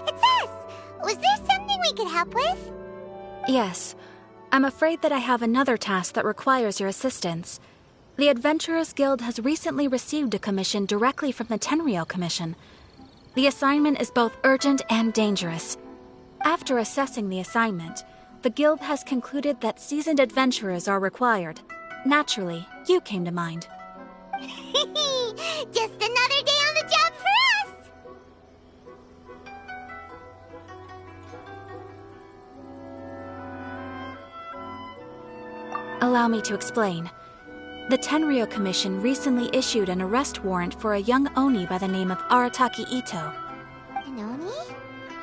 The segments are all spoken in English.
it's us! Was there something we could help with? Yes. I'm afraid that I have another task that requires your assistance. The Adventurers Guild has recently received a commission directly from the Tenryou Commission. The assignment is both urgent and dangerous. After assessing the assignment, the Guild has concluded that seasoned adventurers are required. Naturally, you came to mind. Just another day on the job for us! Allow me to explain. The Tenryou Commission recently issued an arrest warrant for a young Oni by the name of Arataki Itto. An Oni?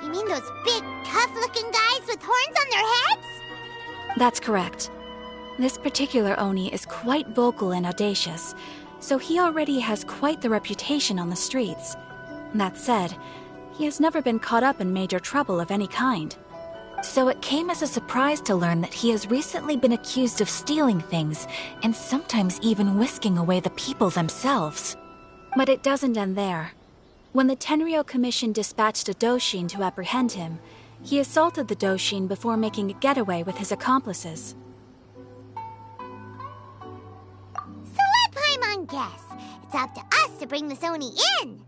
You mean those big, tough-looking guys with horns on their heads? That's correct. This particular Oni is quite vocal and audacious, so he already has quite the reputation on the streets. That said, he has never been caught up in major trouble of any kind. So it came as a surprise to learn that he has recently been accused of stealing things, and sometimes even whisking away the people themselves. But it doesn't end there. When the Tenryou Commission dispatched a Doshin to apprehend him, he assaulted the Doshin before making a getaway with his accomplices. So let Paimon guess. It's up to us to bring this Oni in.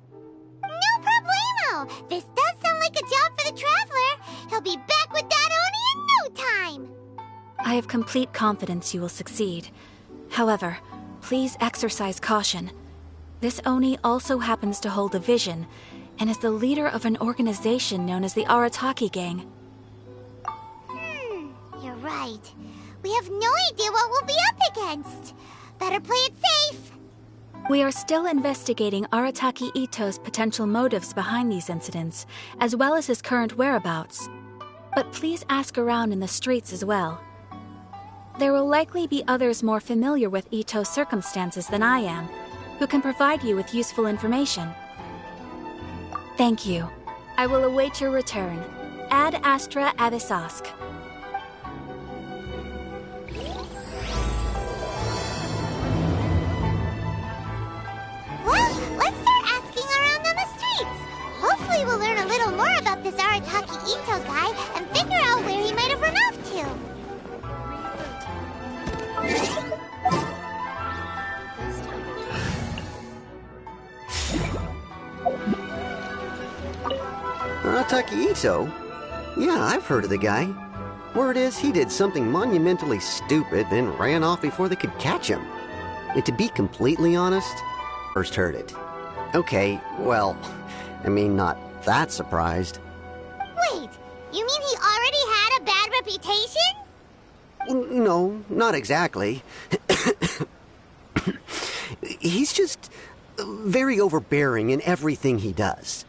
No problemo! This does sound like a job for the Traveler. He'll be back with that Oni in no time! I have complete confidence you will succeed. However, please exercise caution. This Oni also happens to hold a vision, and is the leader of an organization known as the Arataki Gang. You're right. We have no idea what we'll be up against. Better play it safe. We are still investigating Arataki Itto's potential motives behind these incidents, as well as his current whereabouts. But please ask around in the streets as well. There will likely be others more familiar with Itto's circumstances than I am, who can provide you with useful information. Thank you. I will await your return. Ad Astra Abyssosque. Well, let's start asking around on the streets. Hopefully we'll learn a little more about this Arataki Itto guy and figure out where he might have run off to. Arataki Itto? Yeah, I've heard of the guy. Word is he did something monumentally stupid, then ran off before they could catch him. And to be completely honest, first heard it. Okay, well, I mean, not that surprised. Wait, you mean he already had a bad reputation? No, not exactly. He's just very overbearing in everything he does.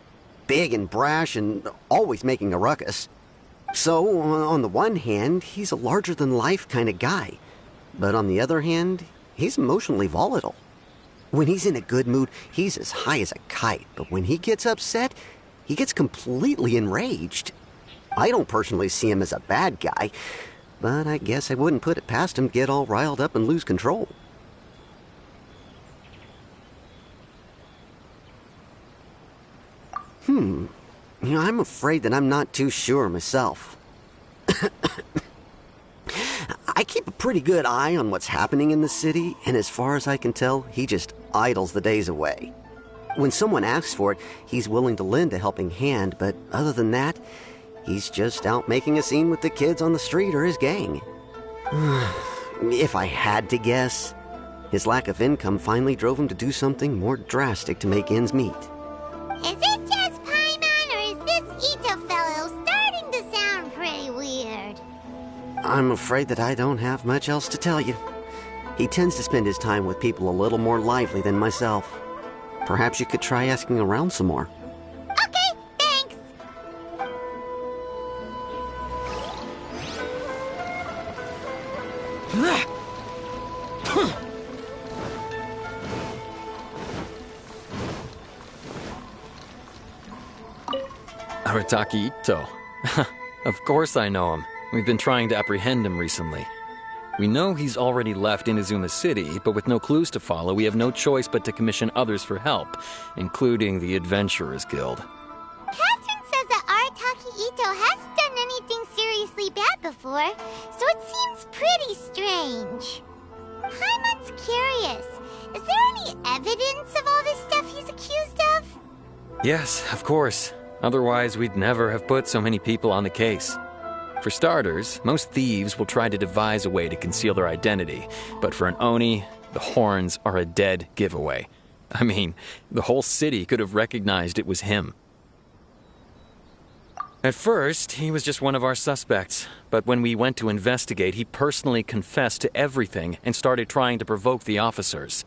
Big and brash and always making a ruckus. So, on the one hand, he's a larger-than-life kind of guy. But on the other hand, he's emotionally volatile. When he's in a good mood, he's as high as a kite. But when he gets upset, he gets completely enraged. I don't personally see him as a bad guy, but I guess I wouldn't put it past him to get all riled up and lose control. I'm afraid that I'm not too sure myself. I keep a pretty good eye on what's happening in the city, and as far as I can tell, he just idles the days away. When someone asks for it, he's willing to lend a helping hand, but other than that, he's just out making a scene with the kids on the street or his gang. If I had to guess, his lack of income finally drove him to do something more drastic to make ends meet. Is it just Paimon, or is this Itto fellow starting to sound pretty weird? I'm afraid that I don't have much else to tell you. He tends to spend his time with people a little more lively than myself. Perhaps you could try asking around some more. Okay, thanks. Arataki Itto. Of course I know him. We've been trying to apprehend him recently. We know he's already left Inazuma City, but with no clues to follow, we have no choice but to commission others for help, including the Adventurers Guild. Catherine says that before, so it seems pretty strange. Paimon's curious. Is there any evidence of all this stuff he's accused of? Yes, of course. Otherwise, we'd never have put so many people on the case. For starters, most thieves will try to devise a way to conceal their identity, but for an Oni, the horns are a dead giveaway. I mean, the whole city could have recognized it was him. At first, he was just one of our suspects, but when we went to investigate, he personally confessed to everything and started trying to provoke the officers.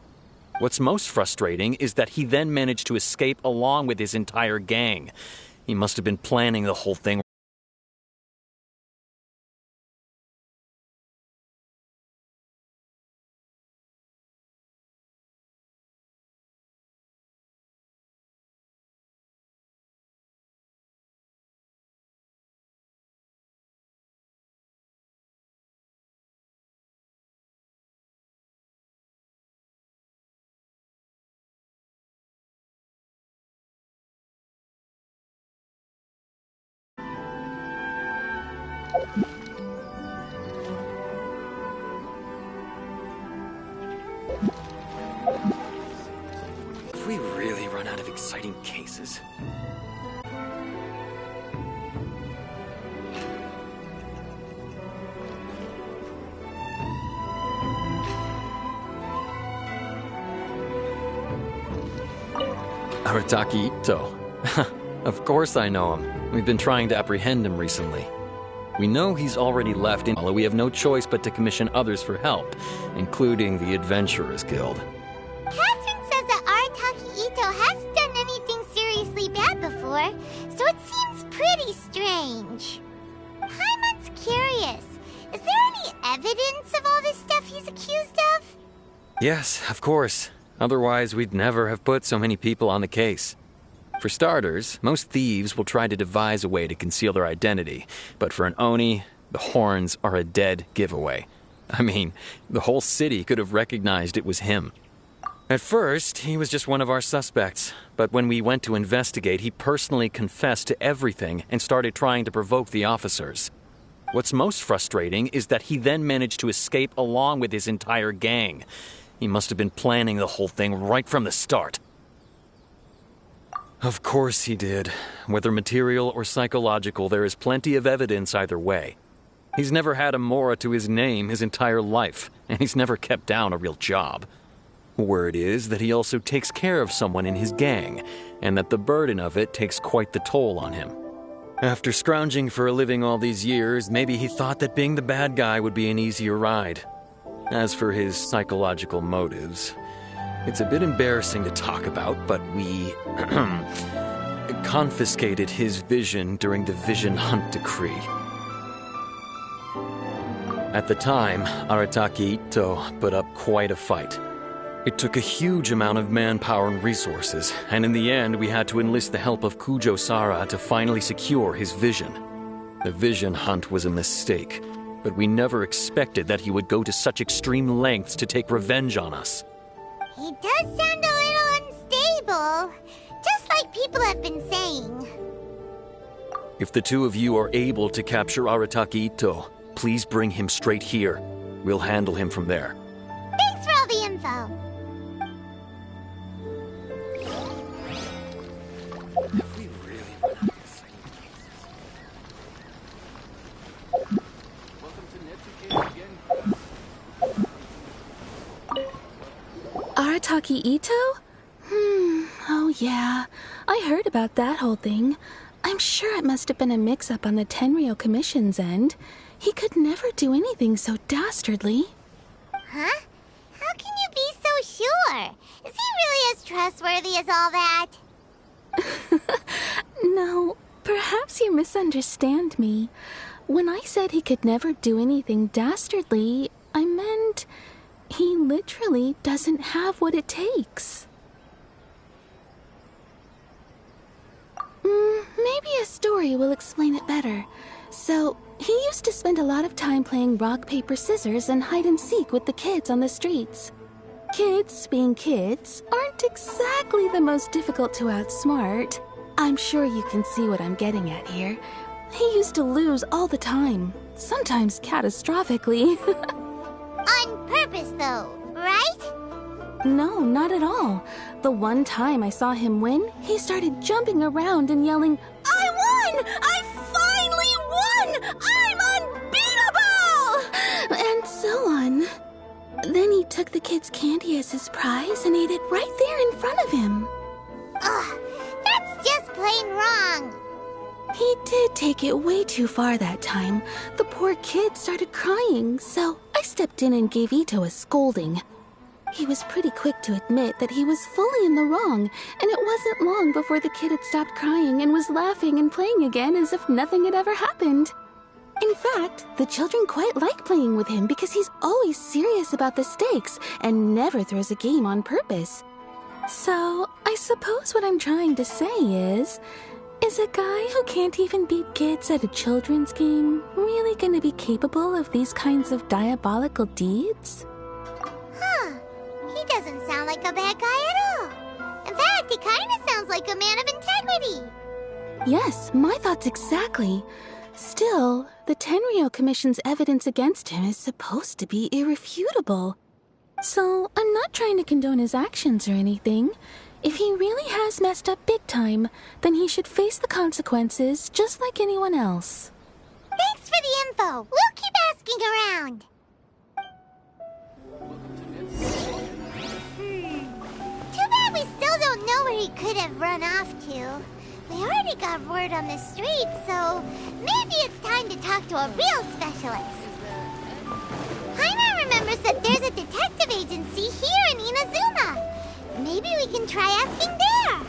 What's most frustrating is that he then managed to escape along with his entire gang. He must have been planning the whole thing. Have we really run out of exciting cases? Arataki Itto. Of course I know him. We've been trying to apprehend him recently. We know he's already left in Hala. We have no choice but to commission others for help, including the Adventurers Guild. Catherine says that Arataki Itto hasn't done anything seriously bad before, so it seems pretty strange. Paimon's curious. Is there any evidence of all this stuff he's accused of? Yes, of course. Otherwise, we'd never have put so many people on the case. For starters, most thieves will try to devise a way to conceal their identity, but for an Oni, the horns are a dead giveaway. I mean, the whole city could have recognized it was him. At first, he was just one of our suspects, but when we went to investigate, he personally confessed to everything and started trying to provoke the officers. What's most frustrating is that he then managed to escape along with his entire gang. He must have been planning the whole thing right from the start. Of course he did. Whether material or psychological, there is plenty of evidence either way. He's never had a Mora to his name his entire life, and he's never kept down a real job. Word is that he also takes care of someone in his gang, and that the burden of it takes quite the toll on him. After scrounging for a living all these years, maybe he thought that being the bad guy would be an easier ride. As for his psychological motives, it's a bit embarrassing to talk about, but we confiscated his vision during the Vision Hunt Decree. At the time, Arataki Itto put up quite a fight. It took a huge amount of manpower and resources, and in the end we had to enlist the help of Kujo-Sara to finally secure his vision. The Vision Hunt was a mistake, but we never expected that he would go to such extreme lengths to take revenge on us. He does sound a little unstable, just like people have been saying. If the two of you are able to capture Arataki Itto, please bring him straight here. We'll handle him from there. Thanks for all the info. Arataki Itto? Oh yeah. I heard about that whole thing. I'm sure it must have been a mix-up on the Tenryou Commission's end. He could never do anything so dastardly. Huh? How can you be so sure? Is he really as trustworthy as all that? No, perhaps you misunderstand me. When I said he could never do anything dastardly, I meant he literally doesn't have what it takes. Maybe a story will explain it better. So, he used to spend a lot of time playing rock, paper, scissors and hide and seek with the kids on the streets. Kids, being kids, aren't exactly the most difficult to outsmart. I'm sure you can see what I'm getting at here. He used to lose all the time, sometimes catastrophically. On purpose, though, right? No, not at all. The one time I saw him win, he started jumping around and yelling, "I won! I finally won! I'm unbeatable!" And so on. Then he took the kid's candy as his prize and ate it right there in front of him. Ugh, that's just plain wrong. He did take it way too far that time. The poor kid started crying, so I stepped in and gave Itto a scolding. He was pretty quick to admit that he was fully in the wrong, and it wasn't long before the kid had stopped crying and was laughing and playing again as if nothing had ever happened. In fact, the children quite like playing with him because he's always serious about the stakes and never throws a game on purpose. So, I suppose what I'm trying to say is a guy who can't even beat kids at a children's game really gonna be capable of these kinds of diabolical deeds? Huh. He doesn't sound like a bad guy at all. In fact, he kind of sounds like a man of integrity. Yes, my thoughts exactly. Still, the Tenryou Commission's evidence against him is supposed to be irrefutable. So, I'm not trying to condone his actions or anything. If he really has messed up big time, then he should face the consequences just like anyone else. Thanks for the info. We'll keep asking around. Too bad we still don't know where he could have run off to. We already got word on the street, so maybe it's time to talk to a real specialist. Paimon remembers that there's a detective agency here in Inazuma. Maybe we can try asking there.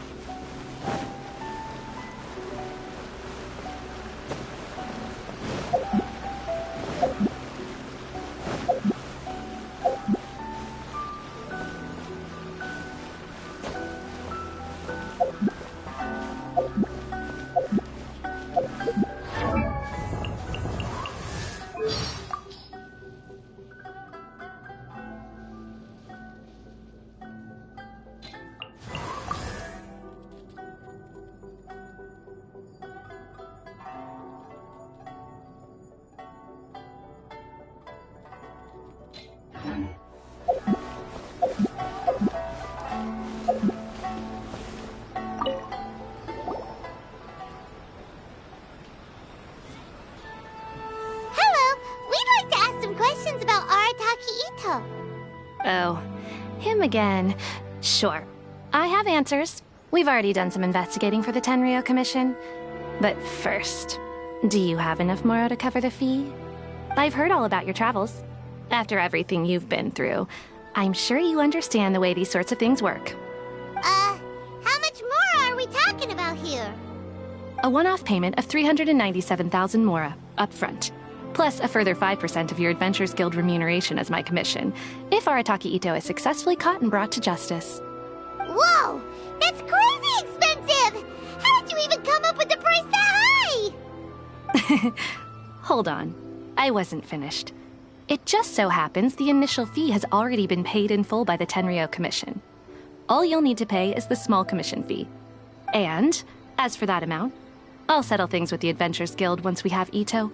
Oh, him again. Sure. I have answers. We've already done some investigating for the Tenryou Commission. But first, do you have enough Moro to cover the fee? I've heard all about your travels. After everything you've been through, I'm sure you understand the way these sorts of things work. How much more are we talking about here? A one-off payment of 397,000 Mora, up front. Plus a further 5% of your Adventures Guild remuneration as my commission, if Arataki Itto is successfully caught and brought to justice. Whoa! That's crazy expensive! How did you even come up with the price that high? Hold on. I wasn't finished. It just so happens the initial fee has already been paid in full by the Tenryou Commission. All you'll need to pay is the small commission fee. And, as for that amount, I'll settle things with the Adventures Guild once we have Itto.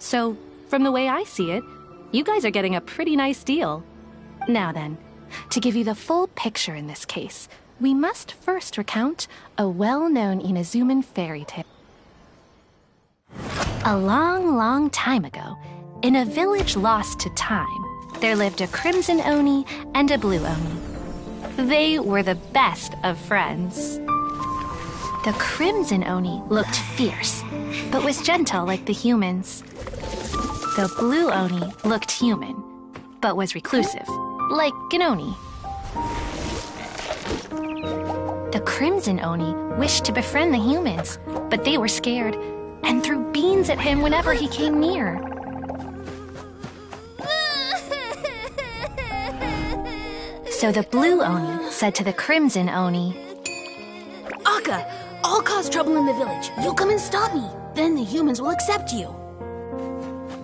So, from the way I see it, you guys are getting a pretty nice deal. Now then, to give you the full picture in this case, we must first recount a well-known Inazuman fairy tale. A long, long time ago, in a village lost to time, there lived a crimson Oni and a blue Oni. They were the best of friends. The crimson Oni looked fierce, but was gentle like the humans. The blue Oni looked human, but was reclusive, like an Oni. The crimson Oni wished to befriend the humans, but they were scared and threw beans at him whenever he came near. So the blue Oni said to the crimson Oni, Akka, I'll cause trouble in the village. You come and stop me. Then the humans will accept you.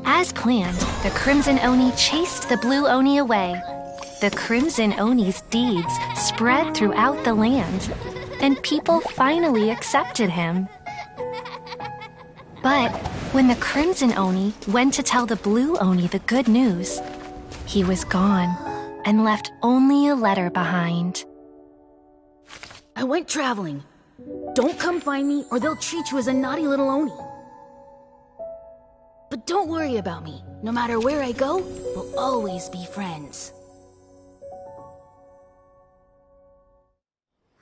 As planned, the crimson Oni chased the blue Oni away. The crimson Oni's deeds spread throughout the land, and people finally accepted him. But when the Crimson Oni went to tell the Blue Oni the good news, he was gone and left only a letter behind. I went traveling. Don't come find me or they'll treat you as a naughty little Oni. But don't worry about me. No matter where I go, we'll always be friends.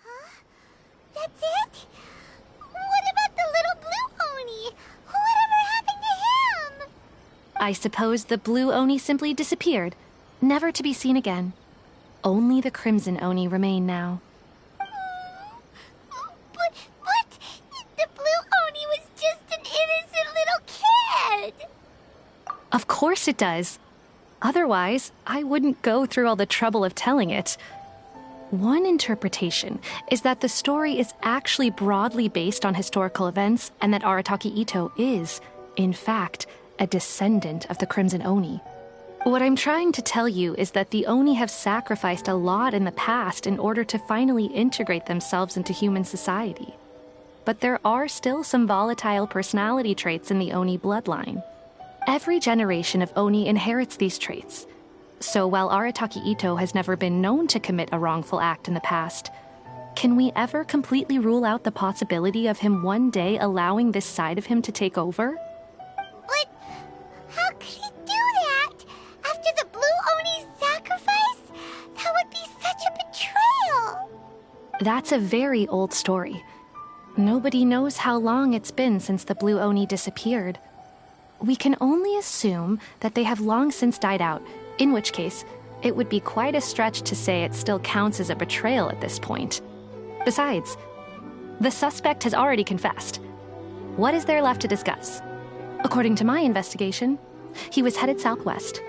Huh? That's it? What about the little Blue Oni? Whatever happened to him? I suppose the Blue Oni simply disappeared, never to be seen again. Only the Crimson Oni remain now. But the Blue Oni was just an innocent little kid. Of course it does. Otherwise, I wouldn't go through all the trouble of telling it. One interpretation is that the story is actually broadly based on historical events and that Arataki Itto is, in fact, a descendant of the Crimson Oni. What I'm trying to tell you is that the Oni have sacrificed a lot in the past in order to finally integrate themselves into human society. But there are still some volatile personality traits in the Oni bloodline. Every generation of Oni inherits these traits. So while Arataki Itto has never been known to commit a wrongful act in the past, can we ever completely rule out the possibility of him one day allowing this side of him to take over? But how could he do that? After the Blue Oni's sacrifice? That would be such a betrayal. That's a very old story. Nobody knows how long it's been since the Blue Oni disappeared. We can only assume that they have long since died out, in which case, it would be quite a stretch to say it still counts as a betrayal at this point. Besides, the suspect has already confessed. What is there left to discuss? According to my investigation, he was headed southwest.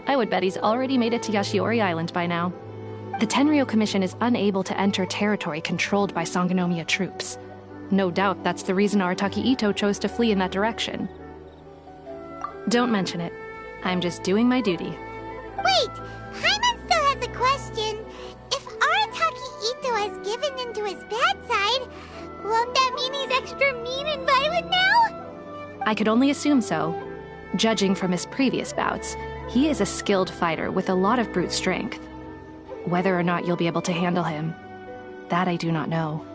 I would bet he's already made it to Yashiori Island by now. The Tenryou Commission is unable to enter territory controlled by Sangonomiya troops. No doubt that's the reason Arataki Itto chose to flee in that direction. Don't mention it. I'm just doing my duty. Wait, Paimon still has a question. If Arataki Itto has given in to his bad side, won't that mean he's extra mean and violent now? I could only assume so. Judging from his previous bouts, he is a skilled fighter with a lot of brute strength. Whether or not you'll be able to handle him, that I do not know.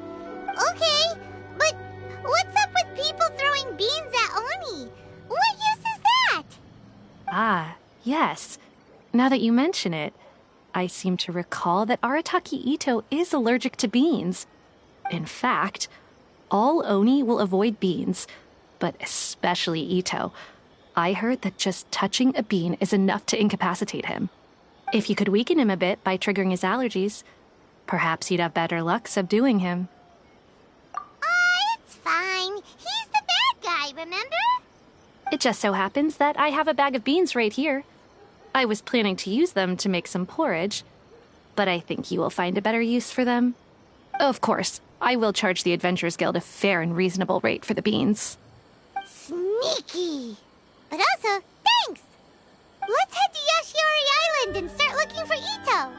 Okay, but what's up with people throwing beans at Oni? What use is that? Ah, yes. Now that you mention it, I seem to recall that Arataki Itto is allergic to beans. In fact, all Oni will avoid beans, but especially Itto. I heard that just touching a bean is enough to incapacitate him. If you could weaken him a bit by triggering his allergies, perhaps you'd have better luck subduing him. It's fine. He's the bad guy, remember? It just so happens that I have a bag of beans right here. I was planning to use them to make some porridge, but I think you will find a better use for them. Of course, I will charge the Adventurers Guild a fair and reasonable rate for the beans. Sneaky. But also, thanks! Let's head to Yashiori Island and start looking for Itto.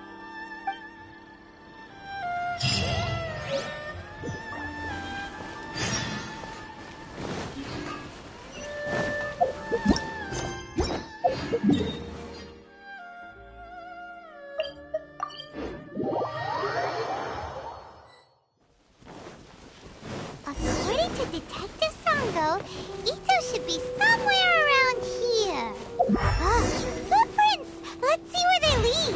According to Detective Sango, Itto should be somewhere around here. Footprints! Let's see where they lead.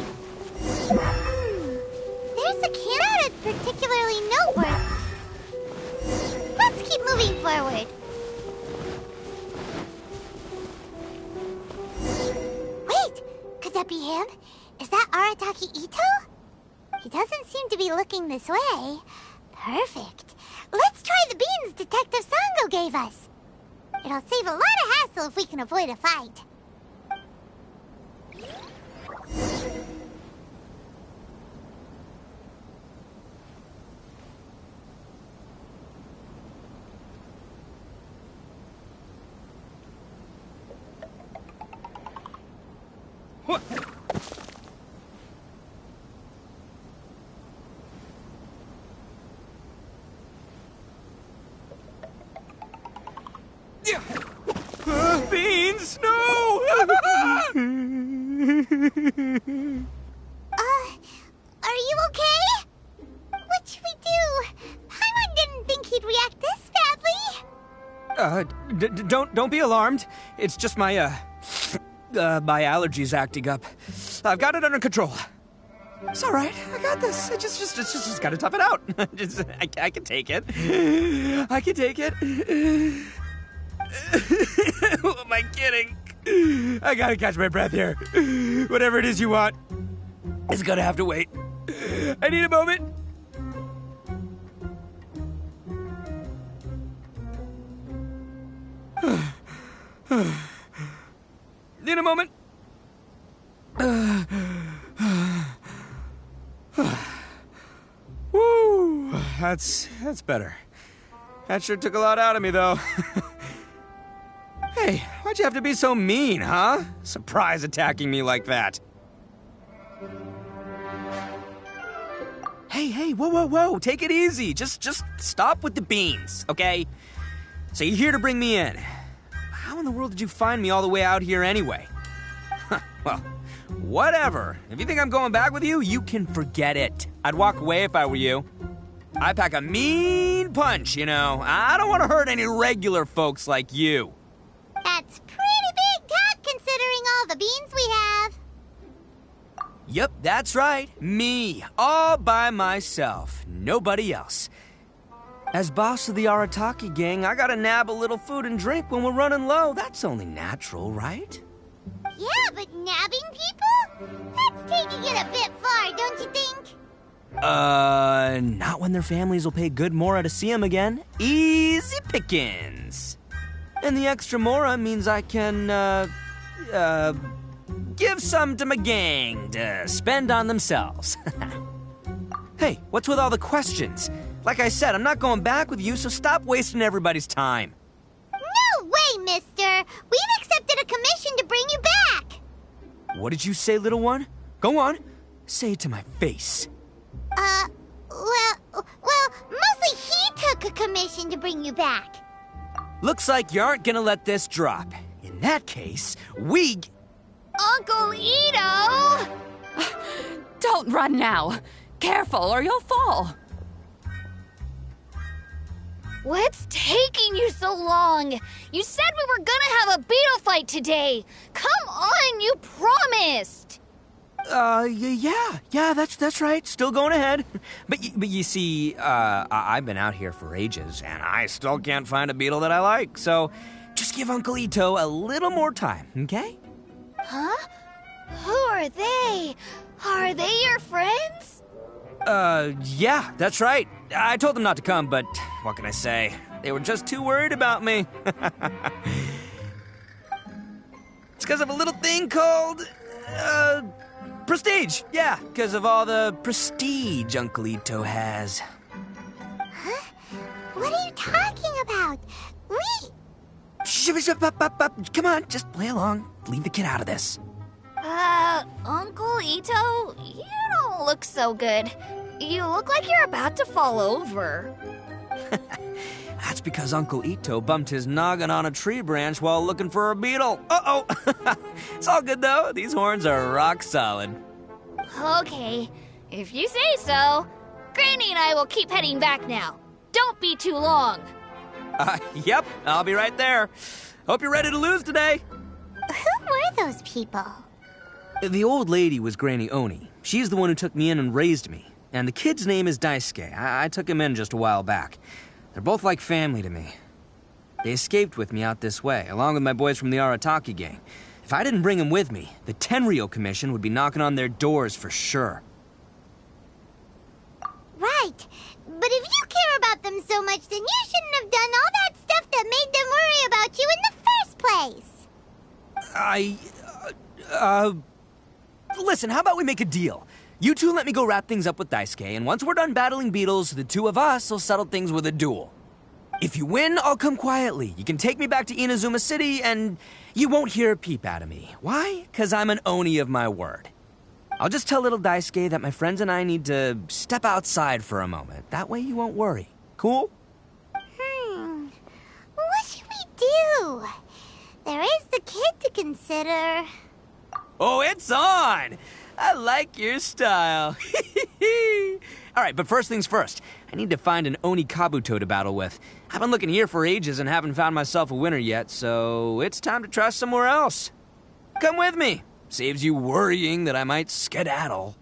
There's a camera that's particularly noteworthy. Let's keep moving forward. Wait! Could that be him? Is that Arataki Itto? He doesn't seem to be looking this way. Perfect. Let's try the beans Detective Sango gave us. It'll save a lot of hassle if we can avoid a fight. Yeah. Don't be alarmed. It's just my my allergies acting up. I've got it under control. It's all right. I got this. I just gotta tough it out. I can take it. I can take it. Who am I kidding? I gotta catch my breath here. Whatever it is you want, it's gonna have to wait. I need a moment. Need a moment. Woo, that's better. That sure took a lot out of me, though. Hey, why'd you have to be so mean, huh? Surprise attacking me like that. Hey, whoa, take it easy. Just stop with the beans, okay? So you're here to bring me in. How in the world did you find me all the way out here anyway? Well, whatever. If you think I'm going back with you, you can forget it. I'd walk away if I were you. I pack a mean punch, you know. I don't want to hurt any regular folks like you. That's pretty big talk considering all the beans we have. Yep, that's right. Me, all by myself. Nobody else. As boss of the Arataki gang, I gotta nab a little food and drink when we're running low. That's only natural, right? Yeah, but nabbing people? That's taking it a bit far, don't you think? Not when their families will pay good mora to see them again. Easy pickings. And the extra mora means I can, give some to my gang to spend on themselves. Hey, what's with all the questions? Like I said, I'm not going back with you, so stop wasting everybody's time. No way, mister! We've accepted a commission to bring you back! What did you say, little one? Go on. Say it to my face. Well, mostly he took a commission to bring you back. Looks like you aren't gonna let this drop. In that case, we... Uncle Itto! Don't run now. Careful or you'll fall. What's taking you so long? You said we were gonna have a beetle fight today. Come on, you promised. Yeah, that's right. Still going ahead. But you see, I've been out here for ages, and I still can't find a beetle that I like. So, just give Uncle Itto a little more time, okay? Huh? Who are they? Are they your friends? Yeah, that's right. I told them not to come, but what can I say? They were just too worried about me. It's because of a little thing called, prestige. Yeah, because of all the prestige Uncle Itto has. Huh? What are you talking about? Come on, just play along. Leave the kid out of this. Uncle Itto, you don't look so good. You look like you're about to fall over. That's because Uncle Itto bumped his noggin on a tree branch while looking for a beetle. Uh-oh. It's all good, though. These horns are rock solid. Okay, if you say so. Granny and I will keep heading back now. Don't be too long. Yep, I'll be right there. Hope you're ready to lose today. Who were those people? The old lady was Granny Oni. She's the one who took me in and raised me. And the kid's name is Daisuke. I took him in just a while back. They're both like family to me. They escaped with me out this way, along with my boys from the Arataki gang. If I didn't bring them with me, the Tenryou Commission would be knocking on their doors for sure. Right. But if you care about them so much, then you shouldn't have done all that stuff that made them worry about you in the first place. Listen, how about we make a deal? You two let me go wrap things up with Daisuke, and once we're done battling beetles, the two of us will settle things with a duel. If you win, I'll come quietly. You can take me back to Inazuma City, and you won't hear a peep out of me. Why? 'Cause I'm an Oni of my word. I'll just tell little Daisuke that my friends and I need to step outside for a moment. That way you won't worry. Cool? What should we do? There is the kid to consider. Oh, it's on! I like your style. Alright, but first things first. I need to find an Oni Kabuto to battle with. I've been looking here for ages and haven't found myself a winner yet, so it's time to try somewhere else. Come with me. Saves you worrying that I might skedaddle.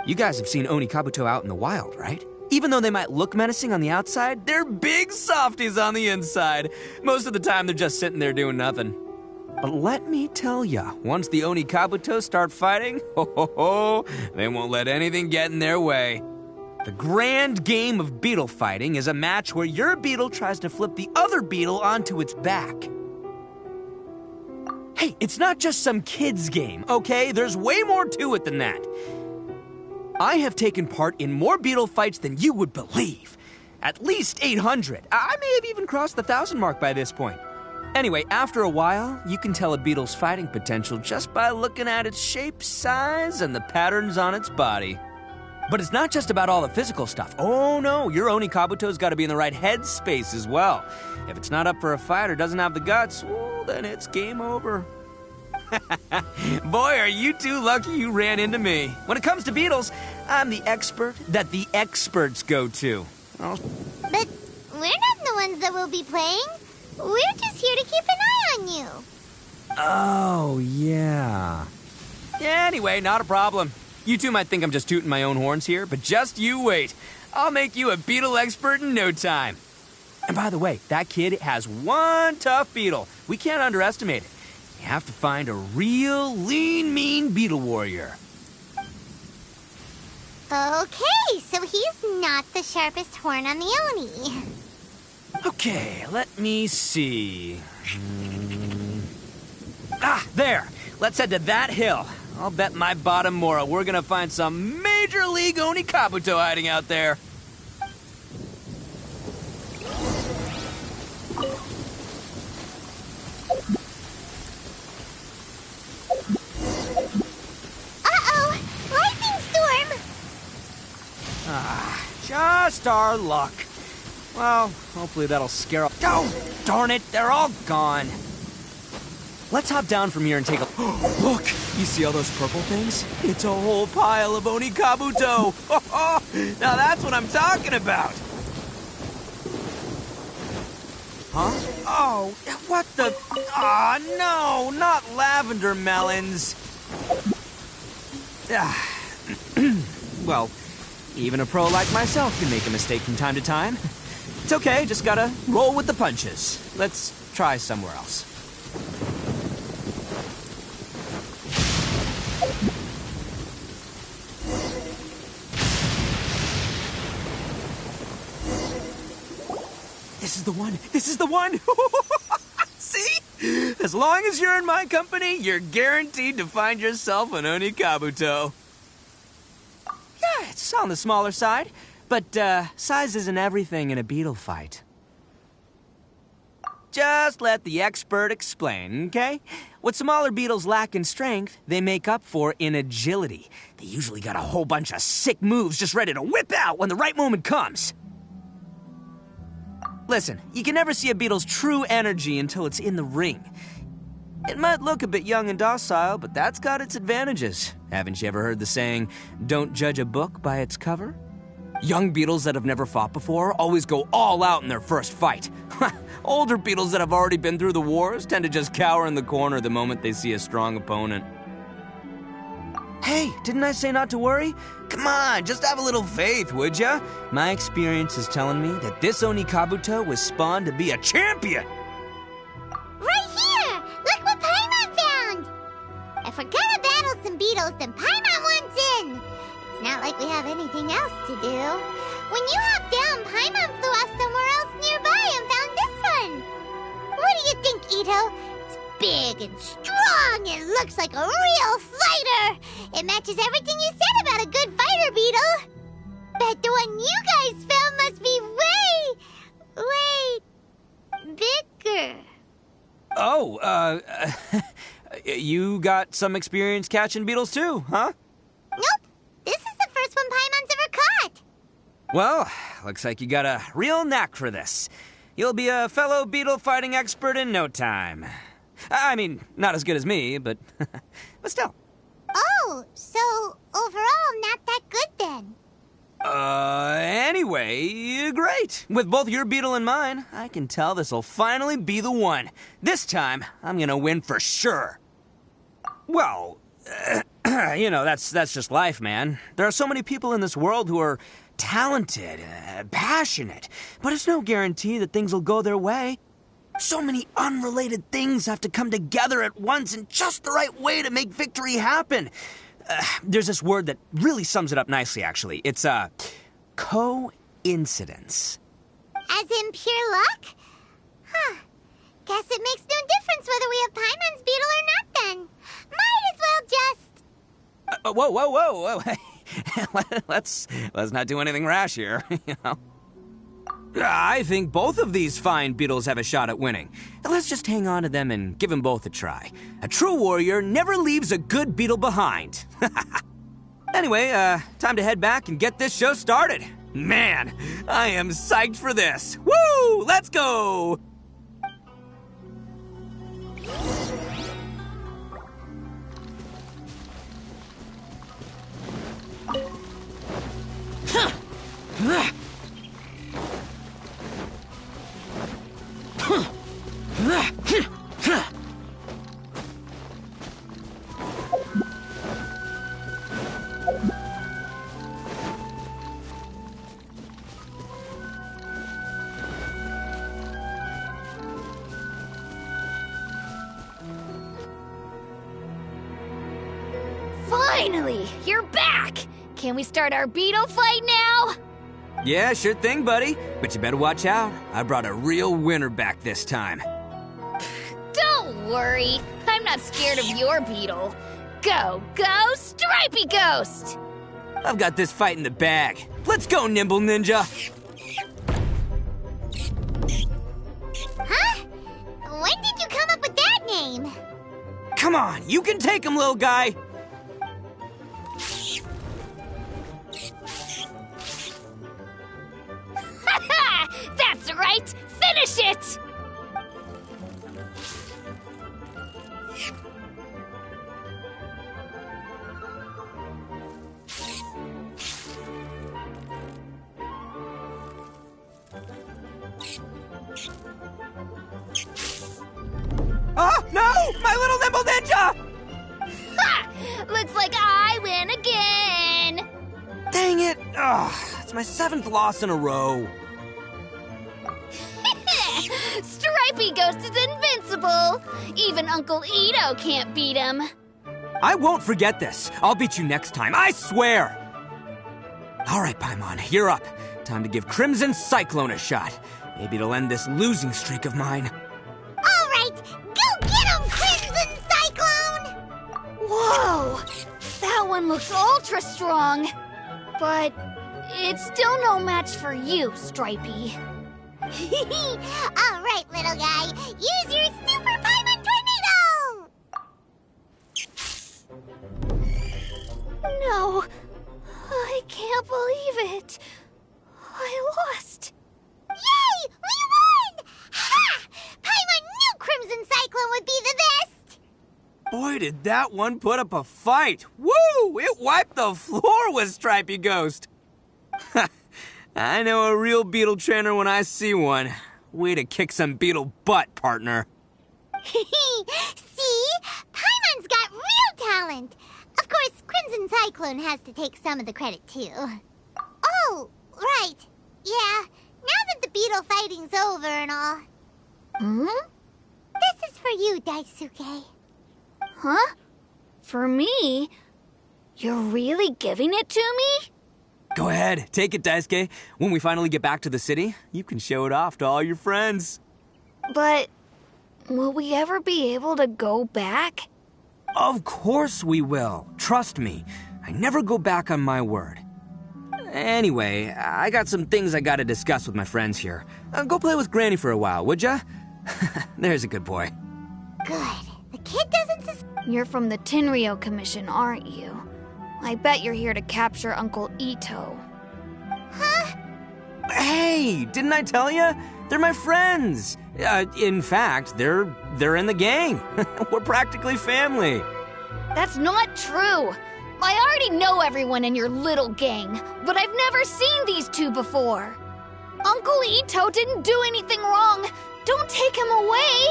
You guys have seen Oni Kabuto out in the wild, right? Even though they might look menacing on the outside, they're big softies on the inside. Most of the time, they're just sitting there doing nothing. But let me tell ya, once the Oni Kabuto start fighting, they won't let anything get in their way. The grand game of beetle fighting is a match where your beetle tries to flip the other beetle onto its back. Hey, it's not just some kid's game, okay? There's way more to it than that. I have taken part in more beetle fights than you would believe. At least 800. I may have even crossed the 1,000 mark by this point. Anyway, after a while, you can tell a beetle's fighting potential just by looking at its shape, size, and the patterns on its body. But it's not just about all the physical stuff. Oh no, your Oni Kabuto's got to be in the right headspace as well. If it's not up for a fight or doesn't have the guts, well, then it's game over. Boy, are you two lucky you ran into me. When it comes to beetles, I'm the expert that the experts go to. But we're not the ones that will be playing. We're just here to keep an eye on you. Oh, yeah. Anyway, not a problem. You two might think I'm just tooting my own horns here, but just you wait. I'll make you a beetle expert in no time. And by the way, that kid has one tough beetle. We can't underestimate it. You have to find a real lean, mean beetle warrior. Okay, so he's not the sharpest horn on the Oni. Okay, let me see. Ah, there. Let's head to that hill. I'll bet my bottom Mora we're gonna find some major league Oni Kabuto hiding out there. Just our luck. Well, hopefully that'll scare up. Oh, darn it, they're all gone. Let's hop down from here and take a... Look, you see all those purple things? It's a whole pile of Oni Kabuto. Now that's what I'm talking about. Huh? Oh, what the... Ah, no, not lavender melons. Well... even a pro like myself can make a mistake from time to time. It's okay, just gotta roll with the punches. Let's try somewhere else. This is the one! This is the one! See? As long as you're in my company, you're guaranteed to find yourself an Oni Kabuto. Yeah, it's on the smaller side, but size isn't everything in a beetle fight. Just let the expert explain, okay? What smaller beetles lack in strength, they make up for in agility. They usually got a whole bunch of sick moves just ready to whip out when the right moment comes. Listen, you can never see a beetle's true energy until it's in the ring. It might look a bit young and docile, but that's got its advantages. Haven't you ever heard the saying, don't judge a book by its cover? Young beetles that have never fought before always go all out in their first fight. Older beetles that have already been through the wars tend to just cower in the corner the moment they see a strong opponent. Hey, didn't I say not to worry? Come on, just have a little faith, would ya? My experience is telling me that this Oni Kabuto was spawned to be a champion. Right here! Look what Paimon found! If we're gonna battle some beetles, then Paimon wants in! It's not like we have anything else to do. When you hopped down, Paimon flew off somewhere else nearby and found this one! What do you think, Itto? It's big and strong and looks like a real fighter! It matches everything you said about a good fighter beetle! Bet the one you guys found must be way You got some experience catching beetles too, huh? Nope. This is the first one Paimon's ever caught. Well, looks like you got a real knack for this. You'll be a fellow beetle fighting expert in no time. I mean, not as good as me, but still. Oh, so overall not that good then. Anyway, great. With both your beetle and mine, I can tell this'll finally be the one. This time, I'm gonna win for sure. Well, that's just life, man. There are so many people in this world who are talented, passionate, but it's no guarantee that things will go their way. So many unrelated things have to come together at once in just the right way to make victory happen. There's this word that really sums it up nicely, actually. It's, coincidence. As in pure luck? Huh. Guess it makes no difference whether we have Paimon's beetle or not then. Might as well just... Whoa. Let's not do anything rash here, you know? I think both of these fine beetles have a shot at winning. Let's just hang on to them and give them both a try. A true warrior never leaves a good beetle behind. Anyway, time to head back and get this show started. Man, I am psyched for this. Woo! Let's go! Finally, you're back! Can we start our beetle fight now? Yeah, sure thing, buddy. But you better watch out. I brought a real winner back this time. Don't worry. I'm not scared of your beetle. Go, Stripey Ghost! I've got this fight in the bag. Let's go, Nimble Ninja! Huh? When did you come up with that name? Come on, you can take him, little guy! That's right! Finish it! Oh, no! My little Nimble Ninja! Ha! Looks like I win again! Dang it! It's my 7th loss in a row. Stripey Ghost is invincible! Even Uncle Itto can't beat him. I won't forget this. I'll beat you next time, I swear! Alright, Paimon, you're up. Time to give Crimson Cyclone a shot. Maybe it'll end this losing streak of mine. Alright, go get him, Crimson Cyclone! Whoa! That one looks ultra strong. But it's still no match for you, Stripey. Alright, little guy. Use your Super Paimon Tornado! No, I can't believe it. I lost. Yay! We won! Ha! Paimon knew Crimson Cyclone would be the best! Boy, did that one put up a fight. Woo! It wiped the floor with Stripey Ghost. I know a real beetle trainer when I see one. Way to kick some beetle butt, partner. See? Paimon's got real talent. Of course, Crimson Cyclone has to take some of the credit, too. Oh, right. Yeah, now that the beetle fighting's over and all. Hmm? This is for you, Daisuke. Huh? For me? You're really giving it to me? Go ahead, take it, Daisuke. When we finally get back to the city, you can show it off to all your friends. But will we ever be able to go back? Of course we will. Trust me. I never go back on my word. Anyway, I got some things I gotta discuss with my friends here. Go play with Granny for a while, would ya? There's a good boy. Good. The kid doesn't You're from the Tenryo Commission, aren't you? I bet you're here to capture Uncle Itto. Huh? Hey, didn't I tell you? They're my friends. In fact, they're in the gang. We're practically family. That's not true. I already know everyone in your little gang, but I've never seen these two before. Uncle Itto didn't do anything wrong. Don't take him away.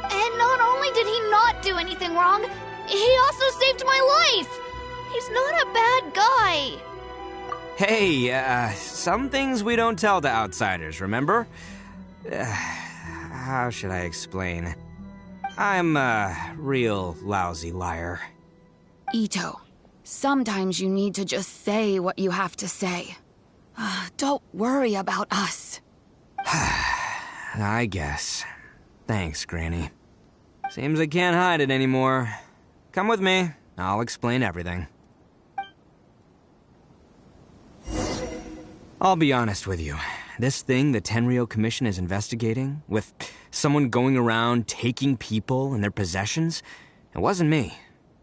And not only did he not do anything wrong, he also saved my life. He's not a bad guy. Hey, some things we don't tell to outsiders, remember? How should I explain? I'm a real lousy liar. Itto, sometimes you need to just say what you have to say. Don't worry about us. I guess. Thanks, Granny. Seems I can't hide it anymore. Come with me. I'll explain everything. I'll be honest with you. This thing the Tenryo Commission is investigating, with someone going around taking people and their possessions, it wasn't me.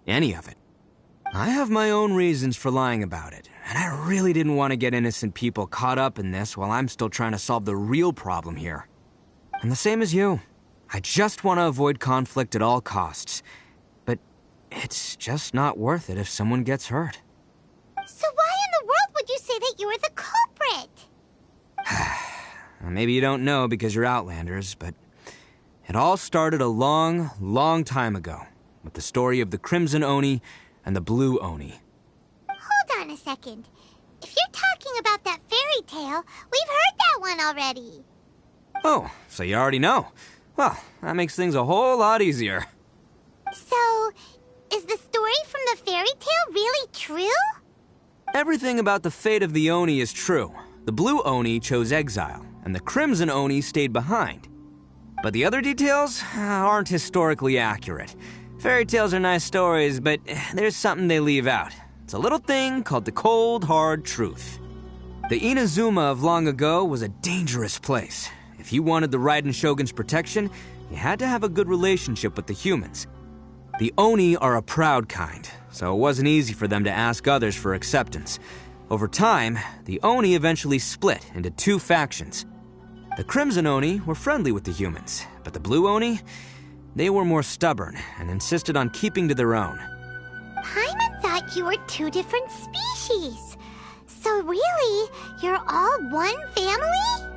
Any of it. I have my own reasons for lying about it, and I really didn't want to get innocent people caught up in this while I'm still trying to solve the real problem here. And the same as you. I just want to avoid conflict at all costs. But it's just not worth it if someone gets hurt. So why in the world would you say that you were the culprit? Maybe you don't know because you're Outlanders, but it all started a long, long time ago with the story of the Crimson Oni and the Blue Oni. Hold on a second. If you're talking about that fairy tale, we've heard that one already. Oh, so you already know. Well, that makes things a whole lot easier. So, is the story from the fairy tale really true? Everything about the fate of the Oni is true. The Blue Oni chose exile, and the Crimson Oni stayed behind. But the other details aren't historically accurate. Fairy tales are nice stories, but there's something they leave out. It's a little thing called the cold, hard truth. The Inazuma of long ago was a dangerous place. If you wanted the Raiden Shogun's protection, you had to have a good relationship with the humans. The Oni are a proud kind, so it wasn't easy for them to ask others for acceptance. Over time, the Oni eventually split into two factions. The Crimson Oni were friendly with the humans, but the Blue Oni, they were more stubborn and insisted on keeping to their own. Paimon thought you were two different species. So really, you're all one family?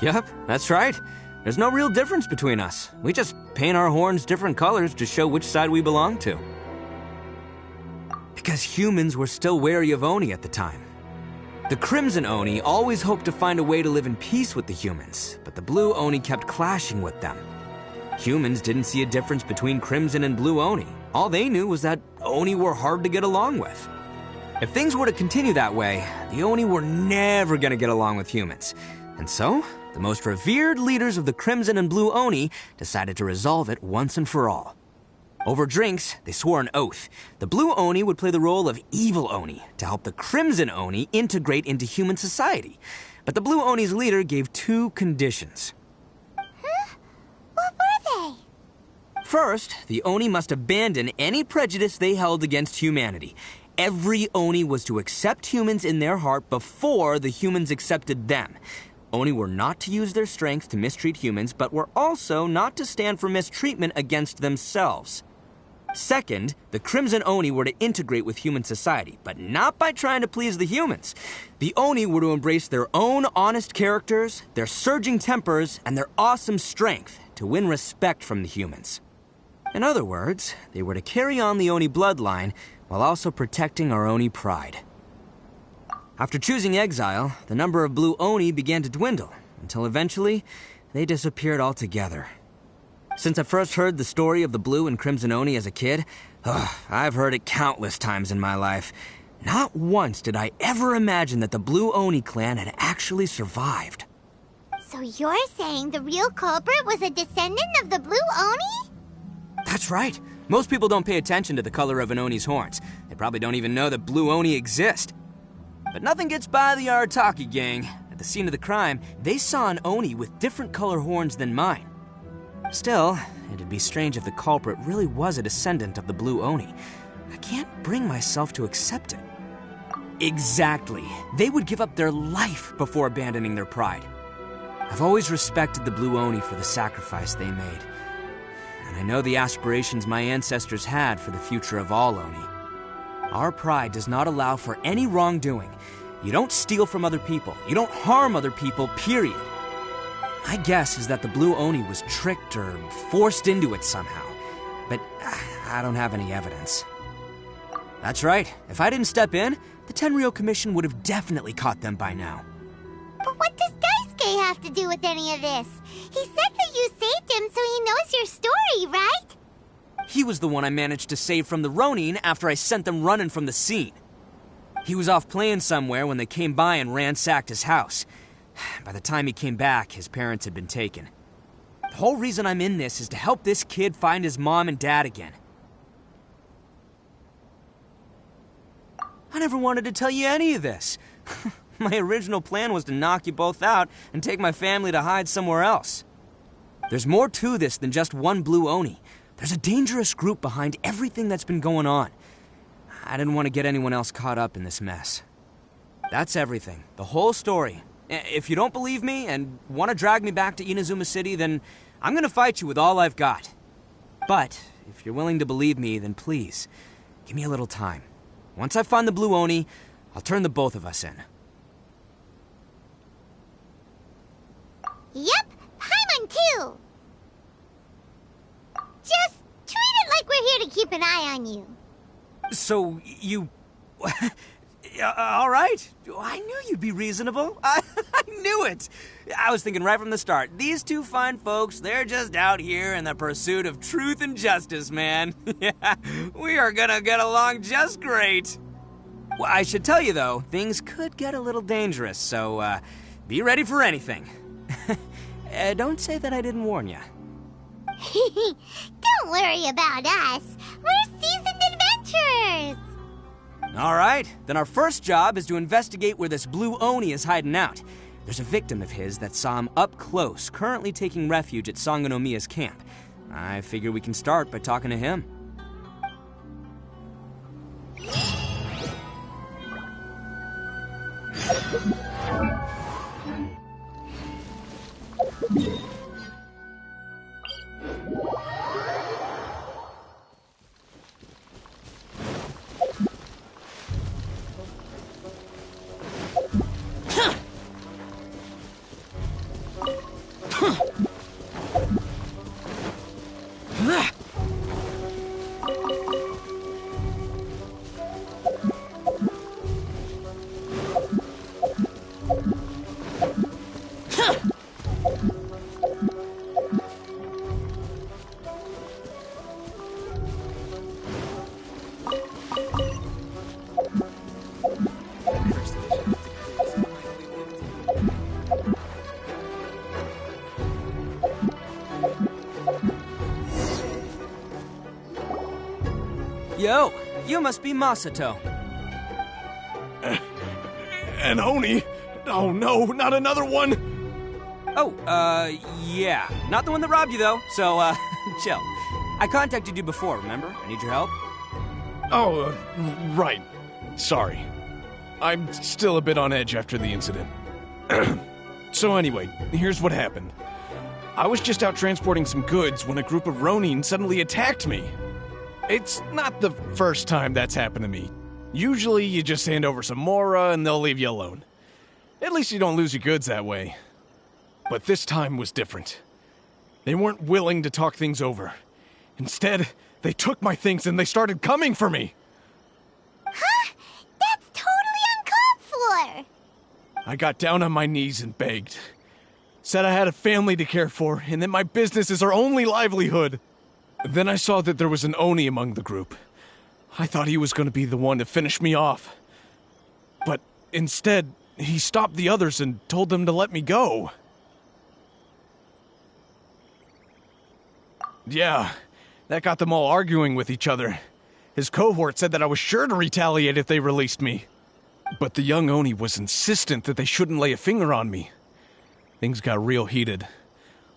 Yep, that's right. There's no real difference between us. We just paint our horns different colors to show which side we belong to. Because humans were still wary of Oni at the time. The Crimson Oni always hoped to find a way to live in peace with the humans, but the Blue Oni kept clashing with them. Humans didn't see a difference between Crimson and Blue Oni. All they knew was that Oni were hard to get along with. If things were to continue that way, the Oni were never gonna get along with humans. And so, the most revered leaders of the Crimson and Blue Oni decided to resolve it once and for all. Over drinks, they swore an oath. The Blue Oni would play the role of evil Oni to help the Crimson Oni integrate into human society. But the Blue Oni's leader gave two conditions. Huh? What were they? First, the Oni must abandon any prejudice they held against humanity. Every Oni was to accept humans in their heart before the humans accepted them. Oni were not to use their strength to mistreat humans, but were also not to stand for mistreatment against themselves. Second, the Crimson Oni were to integrate with human society, but not by trying to please the humans. The Oni were to embrace their own honest characters, their surging tempers, and their awesome strength to win respect from the humans. In other words, they were to carry on the Oni bloodline while also protecting our Oni pride. After choosing exile, the number of Blue Oni began to dwindle, until eventually, they disappeared altogether. Since I first heard the story of the Blue and Crimson Oni as a kid, I've heard it countless times in my life. Not once did I ever imagine that the Blue Oni clan had actually survived. So you're saying the real culprit was a descendant of the Blue Oni? That's right. Most people don't pay attention to the color of an Oni's horns. They probably don't even know that Blue Oni exist. But nothing gets by the Arataki gang. At the scene of the crime, they saw an Oni with different color horns than mine. Still, It'd be strange if the culprit really was a descendant of the Blue Oni. I can't bring myself to accept it. Exactly. They would give up their life before abandoning their pride. I've always respected the Blue Oni for the sacrifice they made. And I know the aspirations my ancestors had for the future of all Oni. Our pride does not allow for any wrongdoing. You don't steal from other people. You don't harm other people, period. My guess is that the Blue Oni was tricked or forced into it somehow. But I don't have any evidence. That's right. If I didn't step in, the Tenryou Commission would have definitely caught them by now. But what does Daisuke have to do with any of this? He said that you saved him, so he knows your story, right? He was the one I managed to save from the Ronin after I sent them running from the scene. He was off playing somewhere when they came by and ransacked his house. By the time he came back, his parents had been taken. The whole reason I'm in this is to help this kid find his mom and dad again. I never wanted to tell you any of this. My original plan was to knock you both out and take my family to hide somewhere else. There's more to this than just one Blue Oni. There's a dangerous group behind everything that's been going on. I didn't want to get anyone else caught up in this mess. That's everything. The whole story. If you don't believe me and want to drag me back to Inazuma City, then I'm going to fight you with all I've got. But if you're willing to believe me, then please, give me a little time. Once I find the Blue Oni, I'll turn the both of us in. Yep, Paimon too. Just treat it like we're here to keep an eye on you. So, you... all right. I knew you'd be reasonable. I knew it. I was thinking right from the start, these two fine folks, they're just out here in the pursuit of truth and justice, man. Yeah, we are gonna get along just great. Well, I should tell you, though, things could get a little dangerous, so be ready for anything. Don't say that I didn't warn you. Don't worry about us. We're seasoned adventurers. All right, then our first job is to investigate where this Blue Oni is hiding out. There's a victim of his that saw him up close, currently taking refuge at Sangonomiya's camp. I figure we can start by talking to him. Yo, you must be Masato. An Oni? Oh no, not another one! Oh, yeah. Not the one that robbed you, though, so, chill. I contacted you before, remember? I need your help. Oh, right. Sorry. I'm still a bit on edge after the incident. So anyway, here's what happened. I was just out transporting some goods when a group of Ronin suddenly attacked me. It's not the first time that's happened to me. Usually you just hand over some Mora and they'll leave you alone. At least you don't lose your goods that way. But this time was different. They weren't willing to talk things over. Instead, they took my things and they started coming for me. Huh? That's totally uncalled for. I got down on my knees and begged. Said I had a family to care for and that my business is our only livelihood. Then I saw that there was an Oni among the group. I thought he was going to be the one to finish me off. But instead, he stopped the others and told them to let me go. Yeah, that got them all arguing with each other. His cohort said that I was sure to retaliate if they released me. But the young Oni was insistent that they shouldn't lay a finger on me. Things got real heated.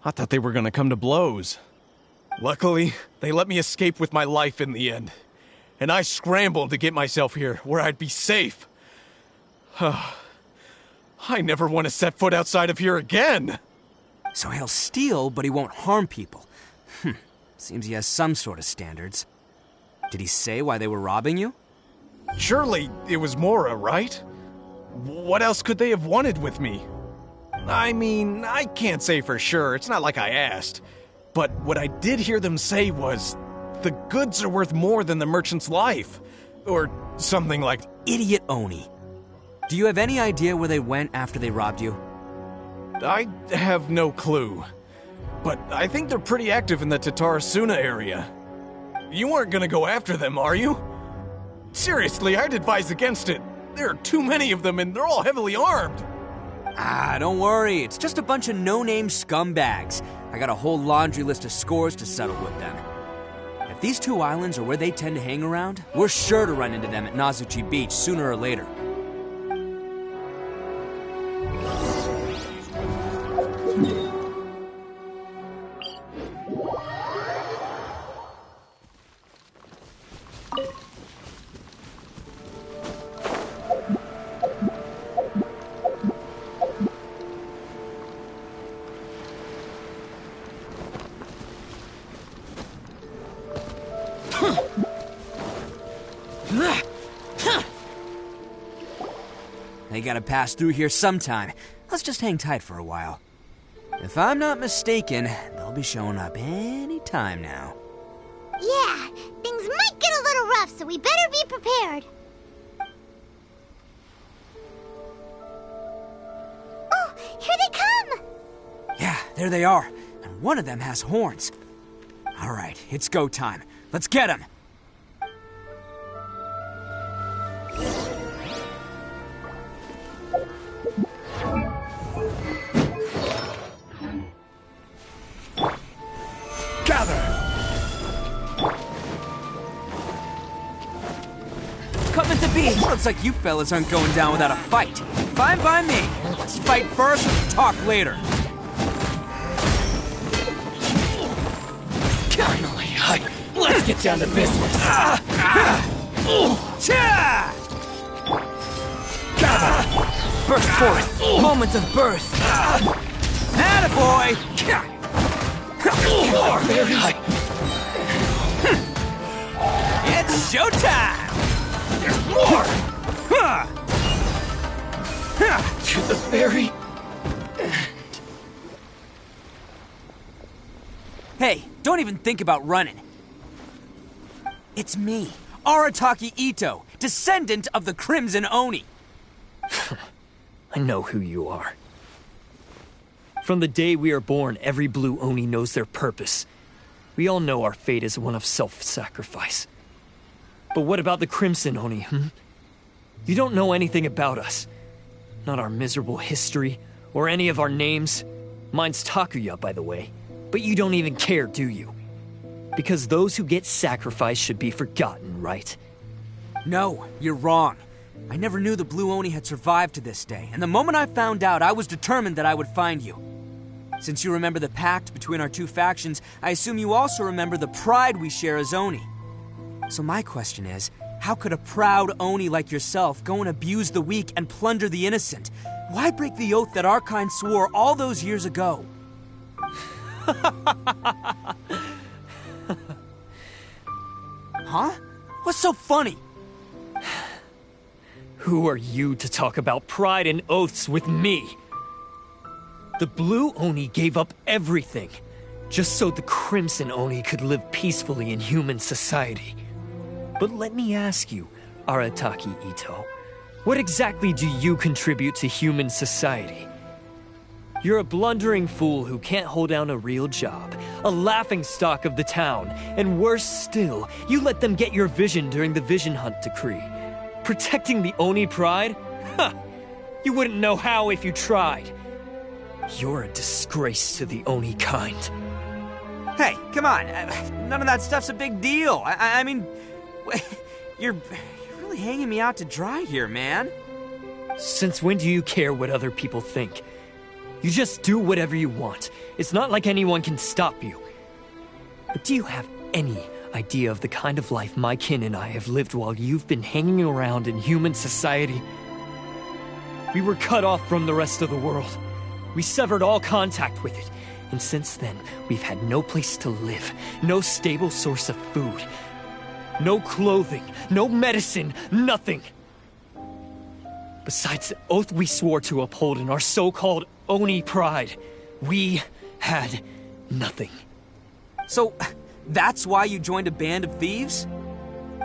I thought they were going to come to blows. Luckily, they let me escape with my life in the end. And I scrambled to get myself here, where I'd be safe. I never want to set foot outside of here again! So he'll steal, but he won't harm people. Seems he has some sort of standards. Did he say why they were robbing you? Surely it was Mora, right? What else could they have wanted with me? I mean, I can't say for sure, it's not like I asked. But what I did hear them say was, the goods are worth more than the merchant's life. Or something like... Idiot Oni. Do you have any idea where they went after they robbed you? I have no clue. But I think they're pretty active in the Tatarasuna area. You aren't gonna go after them, are you? Seriously, I'd advise against it. There are too many of them and they're all heavily armed. Don't worry. It's just a bunch of no-name scumbags. I got a whole laundry list of scores to settle with them. If these two islands are where they tend to hang around, we're sure to run into them at Nazuchi Beach sooner or later. They gotta pass through here sometime. Let's just hang tight for a while. If I'm not mistaken, they'll be showing up any time now. Yeah, things might get a little rough, so we better be prepared. Oh, here they come! Yeah, there they are. And one of them has horns. All right, it's go time. Let's get him! Coming to be. Looks like you fellas aren't going down without a fight. Fine by me. Let's fight first and talk later. Finally, let's get down to business. Burst forth. Moments of birth. Attaboy! It's showtime! There's more! To the very end. Hey, don't even think about running. It's me, Arataki Itto, descendant of the Crimson Oni. I know who you are. From the day we are born, every blue Oni knows their purpose. We all know our fate is one of self-sacrifice. But what about the Crimson Oni, You don't know anything about us. Not our miserable history, or any of our names. Mine's Takuya, by the way. But you don't even care, do you? Because those who get sacrificed should be forgotten, right? No, you're wrong. I never knew the Blue Oni had survived to this day, and the moment I found out, I was determined that I would find you. Since you remember the pact between our two factions, I assume you also remember the pride we share as Oni. So my question is, how could a proud Oni like yourself go and abuse the weak and plunder the innocent? Why break the oath that our kind swore all those years ago? Huh? What's so funny? Who are you to talk about pride and oaths with me? The Blue Oni gave up everything, just so the Crimson Oni could live peacefully in human society. But let me ask you, Arataki Itto, what exactly do you contribute to human society? You're a blundering fool who can't hold down a real job, a laughingstock of the town, and worse still, you let them get your vision during the Vision Hunt decree. Protecting the Oni pride? Ha! You wouldn't know how if you tried. You're a disgrace to the Oni kind. Hey, come on. None of that stuff's a big deal. I mean, you're really hanging me out to dry here, man. Since when do you care what other people think? You just do whatever you want. It's not like anyone can stop you. But do you have any idea of the kind of life my kin and I have lived while you've been hanging around in human society? We were cut off from the rest of the world. We severed all contact with it. And since then, we've had no place to live, no stable source of food, no clothing, no medicine, nothing. Besides the oath we swore to uphold in our so-called Oni pride, we had nothing. So, that's why you joined a band of thieves?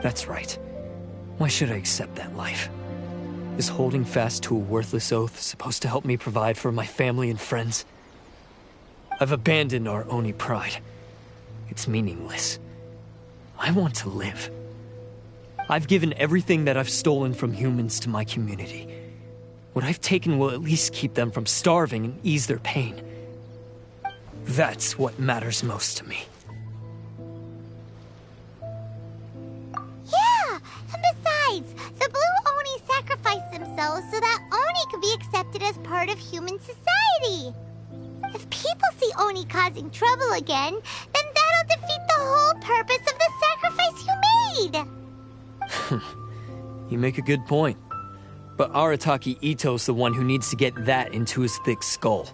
That's right. Why should I accept that life? Is holding fast to a worthless oath supposed to help me provide for my family and friends? I've abandoned our Oni pride. It's meaningless. I want to live. I've given everything that I've stolen from humans to my community. What I've taken will at least keep them from starving and ease their pain. That's what matters most to me. Yeah, and besides, the Blue Oni sacrificed themselves so that Oni could be accepted as part of human society. If people see Oni causing trouble again, then that'll defeat the whole purpose of the sacrifice you made. You make a good point. But Arataki Itto's the one who needs to get that into his thick skull.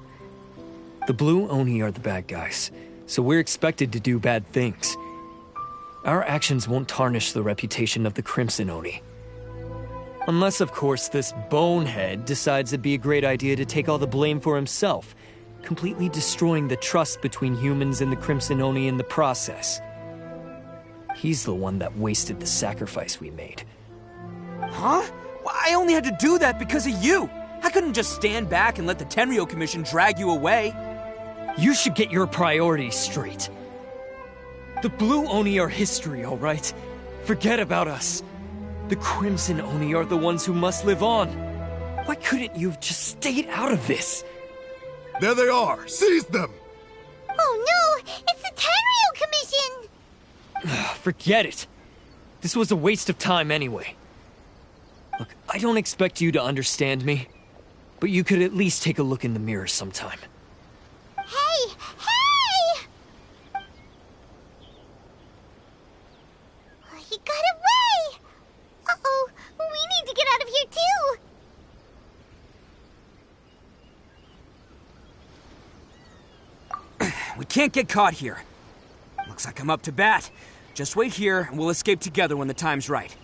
The Blue Oni are the bad guys, so we're expected to do bad things. Our actions won't tarnish the reputation of the Crimson Oni. Unless, of course, this bonehead decides it'd be a great idea to take all the blame for himself, completely destroying the trust between humans and the Crimson Oni in the process. He's the one that wasted the sacrifice we made. Huh? Well, I only had to do that because of you. I couldn't just stand back and let the Tenryo Commission drag you away. You should get your priorities straight. The Blue Oni are history, all right? Forget about us. The Crimson Oni are the ones who must live on. Why couldn't you have just stayed out of this? There they are! Seize them! Oh no! It's the Tenryo Commission! Forget it. This was a waste of time anyway. Look, I don't expect you to understand me, but you could at least take a look in the mirror sometime. Hey! Hey! He got away! Uh-oh, we need to get out of here too! We can't get caught here. Looks like I'm up to bat. Just wait here, and we'll escape together when the time's right.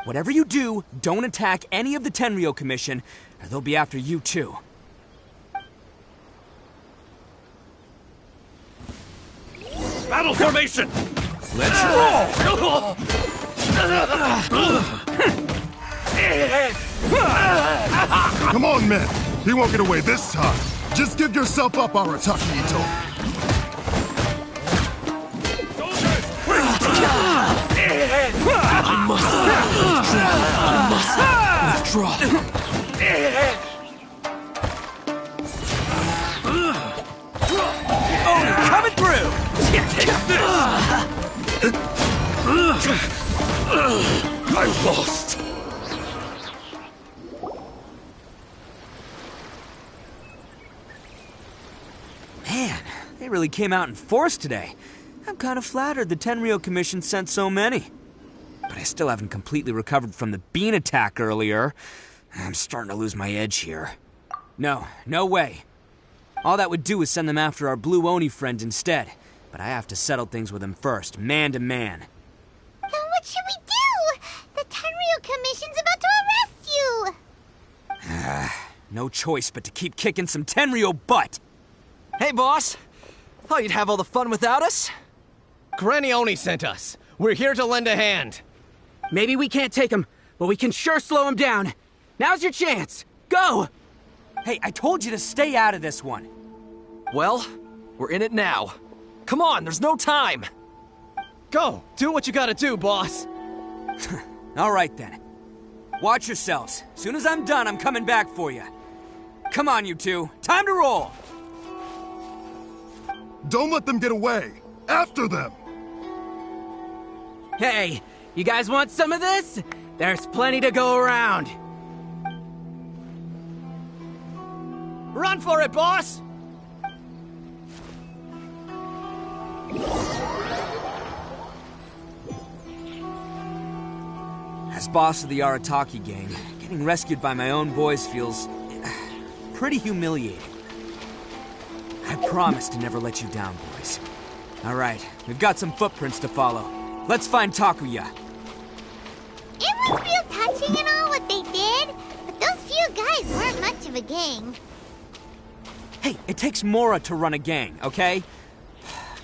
Whatever you do, don't attack any of the Tenryo Commission, or they'll be after you too. Battle formation! Let's roll! Come on, men! He won't get away this time! Just give yourself up, Arataki Itto! I must withdraw. Oh, coming through! Take this! I lost. Man, they really came out in force today. I'm kind of flattered the Tenryo Commission sent so many. But I still haven't completely recovered from the bean attack earlier. I'm starting to lose my edge here. No way. All that would do is send them after our Blue Oni friend instead. But I have to settle things with him first, man to man. Then what should we do? The Tenryo Commission's about to arrest you! No choice but to keep kicking some Tenryo butt! Hey, boss. Thought you'd have all the fun without us? Granny Oni sent us. We're here to lend a hand. Maybe we can't take him, but we can sure slow him down. Now's your chance. Go! Hey, I told you to stay out of this one. Well, we're in it now. Come on, there's no time. Go, do what you gotta do, boss. All right, then. Watch yourselves. As soon as I'm done, I'm coming back for you. Come on, you two. Time to roll! Don't let them get away! After them! Hey, you guys want some of this? There's plenty to go around. Run for it, boss! boss of the Arataki gang, getting rescued by my own boys feels pretty humiliating. I promise to never let you down, boys. All right, we've got some footprints to follow. Let's find Takuya. It was real touching and all what they did, but those few guys weren't much of a gang. Hey, it takes Mora to run a gang, okay?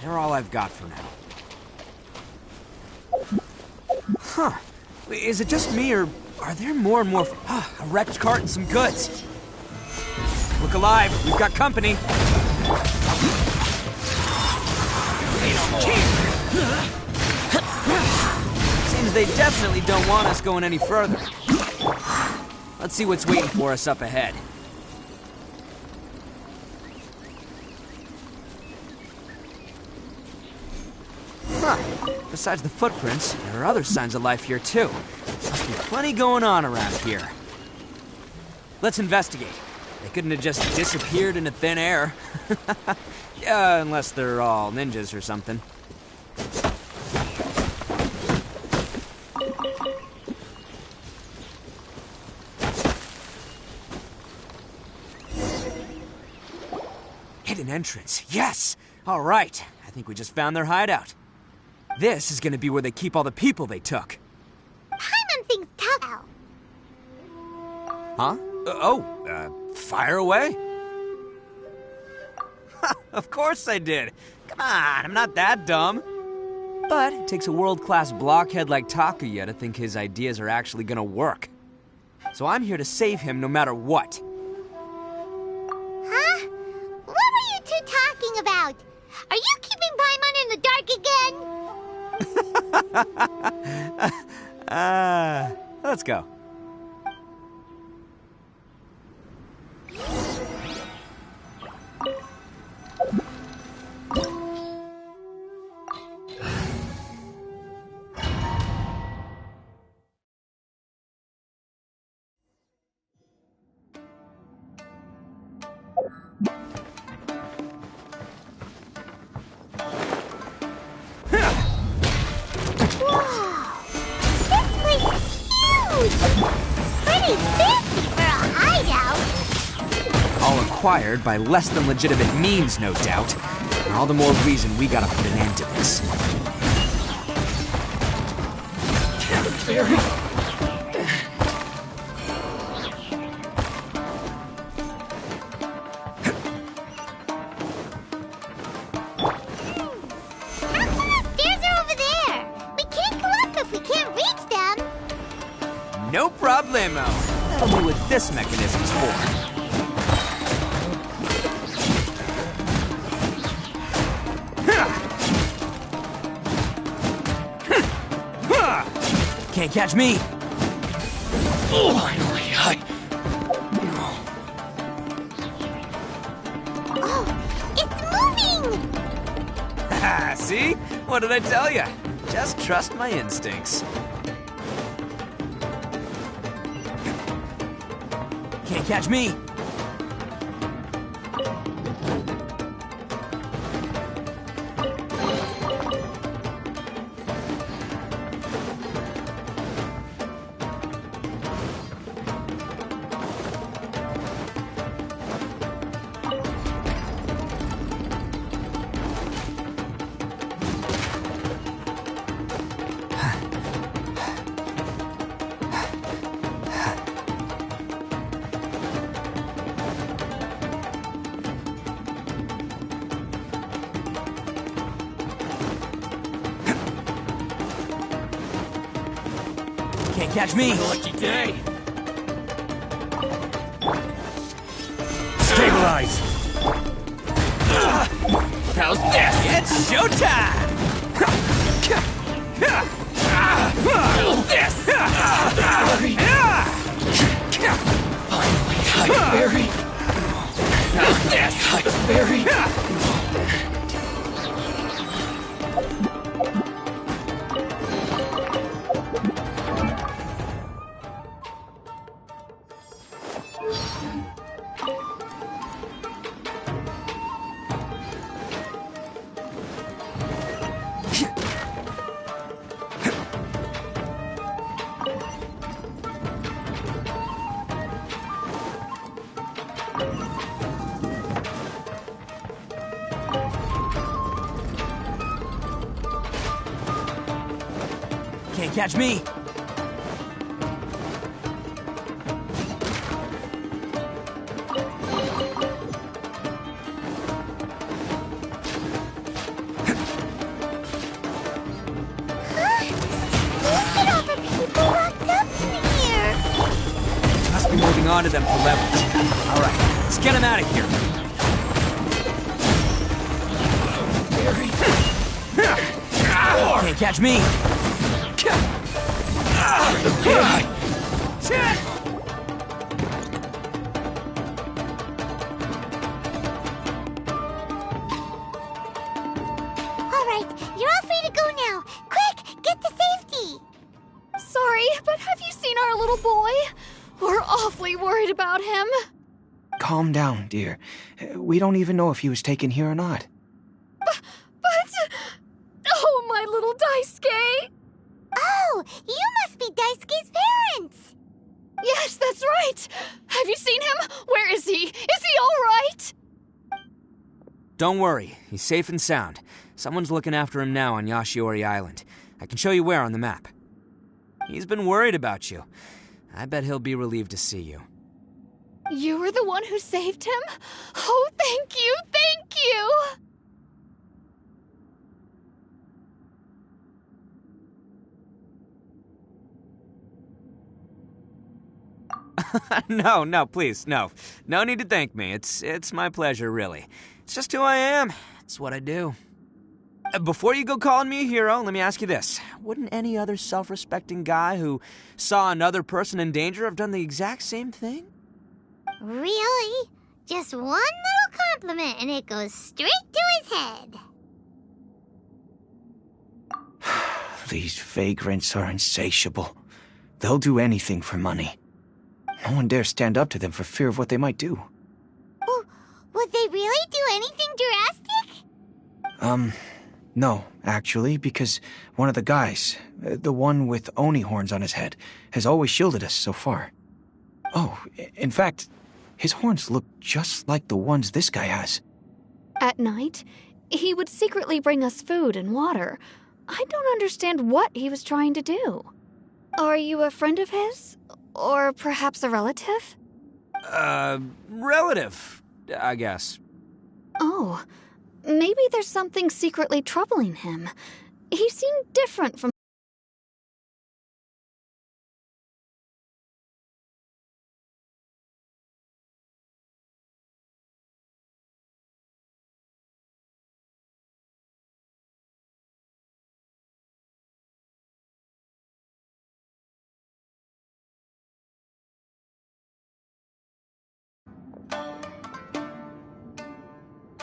They're all I've got for now. Huh. Is it just me, or are there more and more... a wrecked cart and some goods. Look alive, we've got company. Seems they definitely don't want us going any further. Let's see what's waiting for us up ahead. Huh. Besides the footprints, there are other signs of life here too. Must be plenty going on around here. Let's investigate. They couldn't have just disappeared into thin air. Yeah, unless they're all ninjas or something. Hidden entrance, yes! All right, I think we just found their hideout. This is gonna be where they keep all the people they took. Paimon thinks Taco. Huh? Fire away? Of course I did. Come on, I'm not that dumb. But it takes a world-class blockhead like Takuya to think his ideas are actually gonna work. So I'm here to save him no matter what. Huh? What were you two talking about? Are you keeping Paimon in the dark again? Let's go. Acquired by less than legitimate means, no doubt. And all the more reason we gotta put an end to this. Stairs are over there. We can't go up if we can't reach them. No problemo. That'll be what this mechanism's for. Can't catch me! Finally, Oh, it's moving! See? What did I tell you? Just trust my instincts. Can't catch me! Can't catch me! lucky day. Stabilize! How's this? It's showtime! How's this? Finally, Huckleberry. How's this? Huckleberry. Can't catch me! Must be moving on to them for leverage. Alright, let's get him out of here. Can't catch me! Alright, you're all free to go now. Quick, get to safety! Sorry, but have you seen our little boy? We're awfully worried about him. Calm down, dear. We don't even know if he was taken here or not. But... Oh, my little Daisuke! Oh, you must be Daisuke's parents! Yes, that's right! Have you seen him? Where is he? Is he all right? Don't worry, he's safe and sound. Someone's looking after him now on Yashiori Island. I can show you where on the map. He's been worried about you. I bet he'll be relieved to see you. You were the one who saved him? Oh, thank you, thank you! No, please, no. No need to thank me. It's my pleasure, really. It's just who I am. It's what I do. Before you go calling me a hero, let me ask you this. Wouldn't any other self-respecting guy who saw another person in danger have done the exact same thing? Really? Just one little compliment and it goes straight to his head. These vagrants are insatiable. They'll do anything for money. No one dares stand up to them for fear of what they might do. Would they really do anything drastic? No, actually, because one of the guys, the one with Oni horns on his head, has always shielded us so far. Oh, in fact, his horns look just like the ones this guy has. At night, he would secretly bring us food and water. I don't understand what he was trying to do. Are you a friend of his? Or perhaps a relative? Relative, I guess. Oh, maybe there's something secretly troubling him. He seemed different from...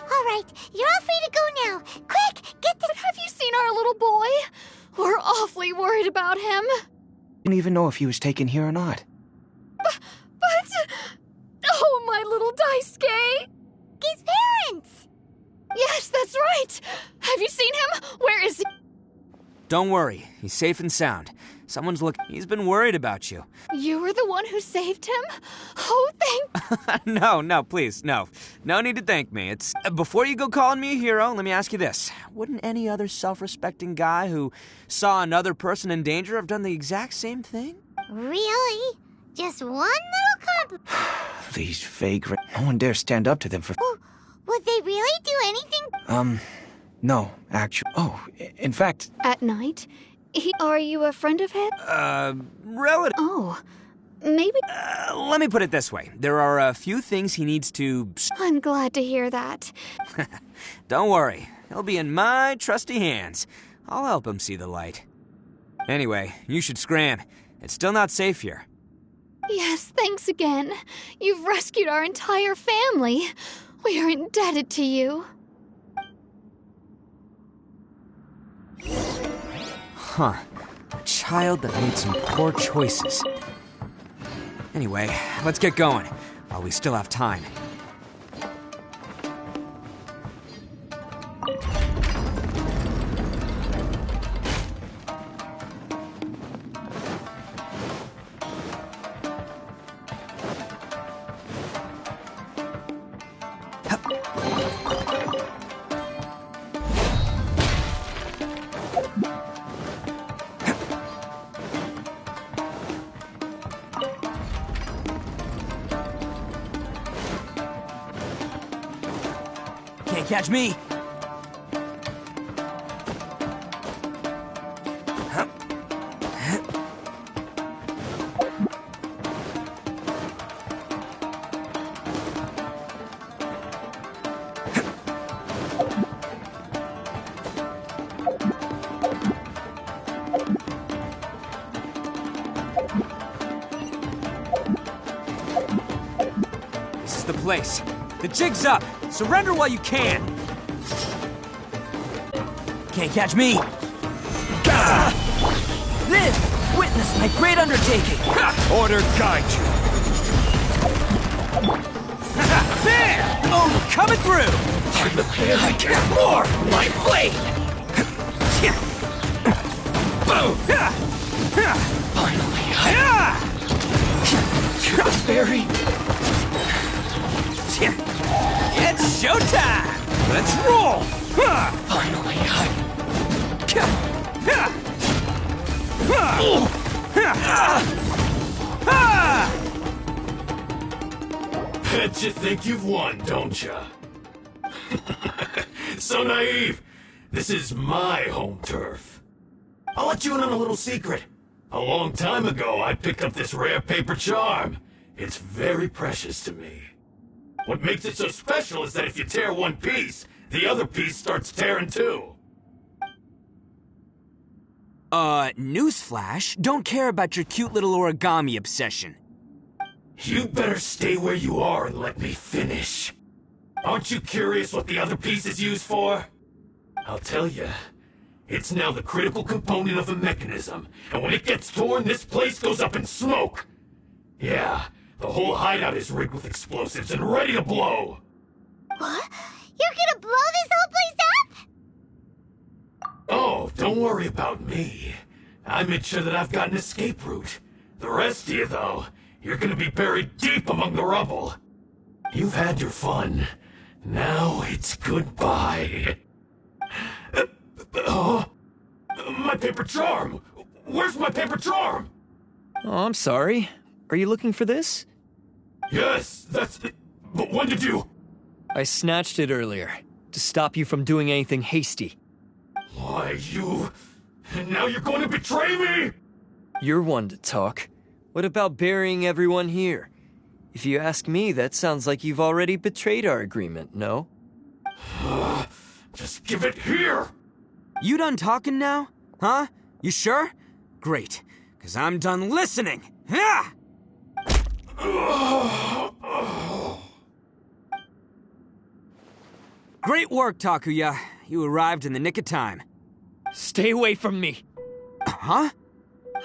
Alright, you're all free to go now. Quick, get to... But have you seen our little boy? We're awfully worried about him. I don't even know if he was taken here or not. But... Oh, my little Daisuke! His parents! Yes, that's right! Have you seen him? Where is he? Don't worry, he's safe and sound. Someone's he's been worried about you. You were the one who saved him? Oh, thank... No, please, no. No need to thank me. It's... Before you go calling me a hero, let me ask you this. Wouldn't any other self-respecting guy who saw another person in danger have done the exact same thing? Really? Just one little compliment... These vagrants. No one dares stand up to them for... Would they really do anything... No, actually... Oh, in fact... At night... Are you a friend of his? Relative. Oh, maybe... Let me put it this way. There are a few things he needs to... I'm glad to hear that. Don't worry. He'll be in my trusty hands. I'll help him see the light. Anyway, you should scram. It's still not safe here. Yes, thanks again. You've rescued our entire family. We are indebted to you. Huh. A child that made some poor choices. Anyway, let's get going, while we still have time. Can't catch me! This is the place. The jig's up! Surrender while you can! Can't catch me! Live! Witness my great undertaking! Order guide you. There! Oh, coming through! I'm the bear I get more! My blade! Finally, Barry! It's showtime! Let's roll! Finally, Bet you think you've won, don't ya? So naive! This is my home turf. I'll let you in on a little secret. A long time ago, I picked up this rare paper charm. It's very precious to me. What makes it so special is that if you tear one piece, the other piece starts tearing too. Newsflash, don't care about your cute little origami obsession. You'd better stay where you are and let me finish. Aren't you curious what the other piece is used for? I'll tell you. It's now the critical component of a mechanism, and when it gets torn, this place goes up in smoke. Yeah, the whole hideout is rigged with explosives and ready to blow. What? You're gonna blow this whole place up? Oh, don't worry about me. I made sure that I've got an escape route. The rest of you, though, you're gonna be buried deep among the rubble. You've had your fun. Now it's goodbye. My paper charm! Where's my paper charm? Oh, I'm sorry. Are you looking for this? Yes, that's... But when did you... I snatched it earlier, to stop you from doing anything hasty. Why, you... And now you're going to betray me? You're one to talk. What about burying everyone here? If you ask me, that sounds like you've already betrayed our agreement, no? Just give it here! You done talking now? Huh? You sure? Great, because I'm done listening! Ah! Great work, Takuya. You arrived in the nick of time. Stay away from me! Huh?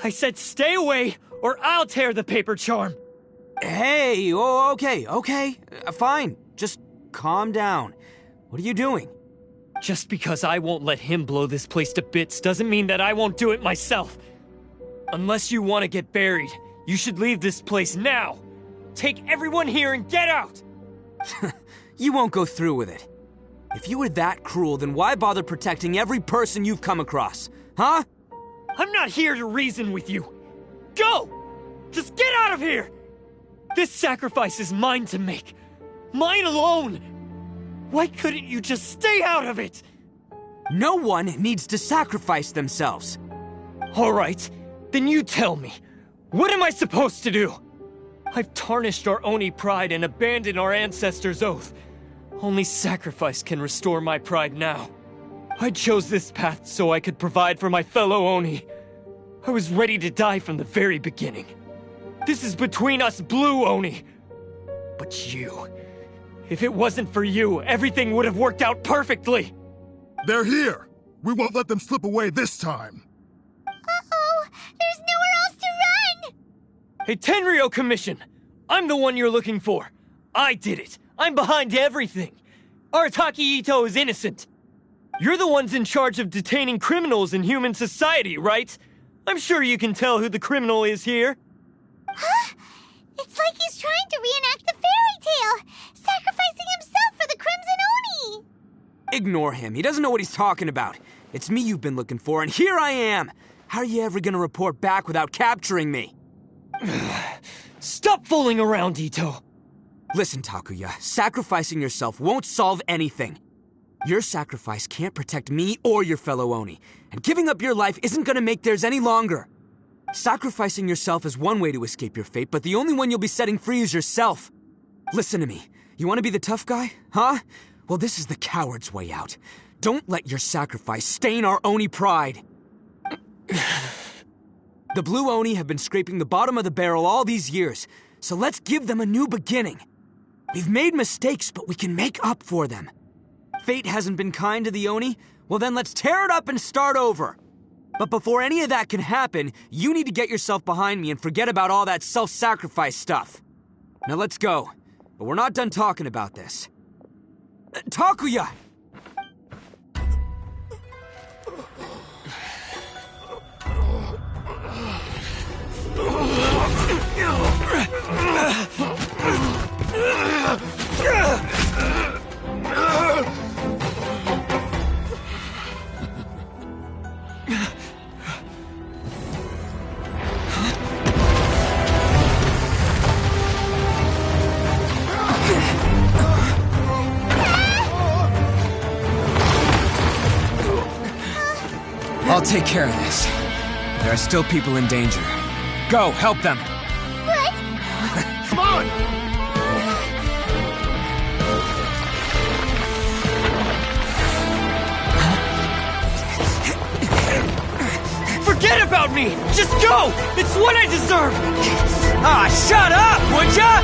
I said stay away, or I'll tear the paper charm! Hey, oh, okay. Fine. Just calm down. What are you doing? Just because I won't let him blow this place to bits doesn't mean that I won't do it myself. Unless you want to get buried, you should leave this place now. Take everyone here and get out! You won't go through with it. If you were that cruel, then why bother protecting every person you've come across? Huh? I'm not here to reason with you. Go! Just get out of here! This sacrifice is mine to make. Mine alone! Why couldn't you just stay out of it? No one needs to sacrifice themselves. All right, then you tell me. What am I supposed to do? I've tarnished our Oni pride and abandoned our ancestors' oath. Only sacrifice can restore my pride now. I chose this path so I could provide for my fellow Oni. I was ready to die from the very beginning. This is between us Blue Oni. But you... If it wasn't for you, everything would have worked out perfectly! They're here! We won't let them slip away this time! Uh-oh! There's nowhere else to run! Hey, Tenryo Commission! I'm the one you're looking for! I did it! I'm behind everything! Arataki Itto is innocent! You're the ones in charge of detaining criminals in human society, right? I'm sure you can tell who the criminal is here. Huh? It's like he's trying to reenact the fairy tale! Sacrificing himself for the Crimson Oni! Ignore him. He doesn't know what he's talking about. It's me you've been looking for, and here I am! How are you ever gonna report back without capturing me? Stop fooling around, Itto! Listen, Takuya. Sacrificing yourself won't solve anything. Your sacrifice can't protect me or your fellow Oni, and giving up your life isn't gonna make theirs any longer. Sacrificing yourself is one way to escape your fate, but the only one you'll be setting free is yourself. Listen to me. You want to be the tough guy? Huh? Well, this is the coward's way out. Don't let your sacrifice stain our Oni pride. The Blue Oni have been scraping the bottom of the barrel all these years, so let's give them a new beginning. We've made mistakes, but we can make up for them. Fate hasn't been kind to the Oni? Well then let's tear it up and start over. But before any of that can happen, you need to get yourself behind me and forget about all that self-sacrifice stuff. Now let's go. But we're not done talking about this. Takuya! I'll take care of this. There are still people in danger. Go, help them! What? Come on! Forget about me! Just go! It's what I deserve! Ah, shut up, would ya?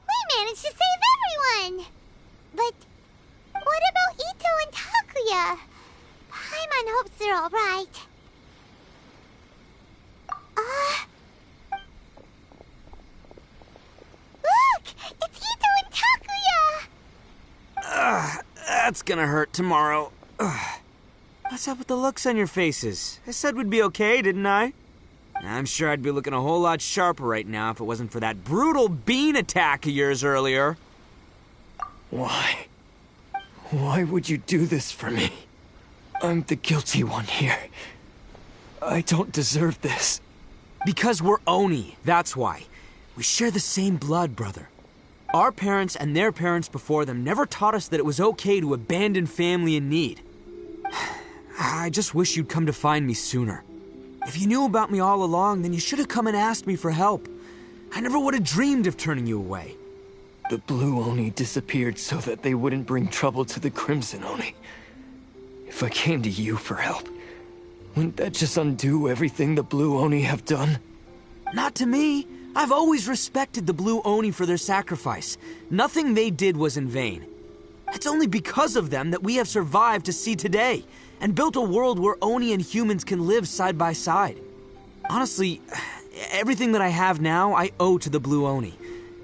We managed to save everyone! But what about Itto and Takuya? Paimon hopes they're alright. Look! It's Itto and Takuya! That's gonna hurt tomorrow. What's up with the looks on your faces? I said we'd be okay, didn't I? I'm sure I'd be looking a whole lot sharper right now if it wasn't for that brutal bean attack of yours earlier. Why? Why would you do this for me? I'm the guilty one here. I don't deserve this. Because we're Oni, that's why. We share the same blood, brother. Our parents and their parents before them never taught us that it was okay to abandon family in need. I just wish you'd come to find me sooner. If you knew about me all along, then you should have come and asked me for help. I never would have dreamed of turning you away. The Blue Oni disappeared so that they wouldn't bring trouble to the Crimson Oni. If I came to you for help, wouldn't that just undo everything the Blue Oni have done? Not to me. I've always respected the Blue Oni for their sacrifice. Nothing they did was in vain. It's only because of them that we have survived to see today, and built a world where Oni and humans can live side by side. Honestly, everything that I have now, I owe to the Blue Oni.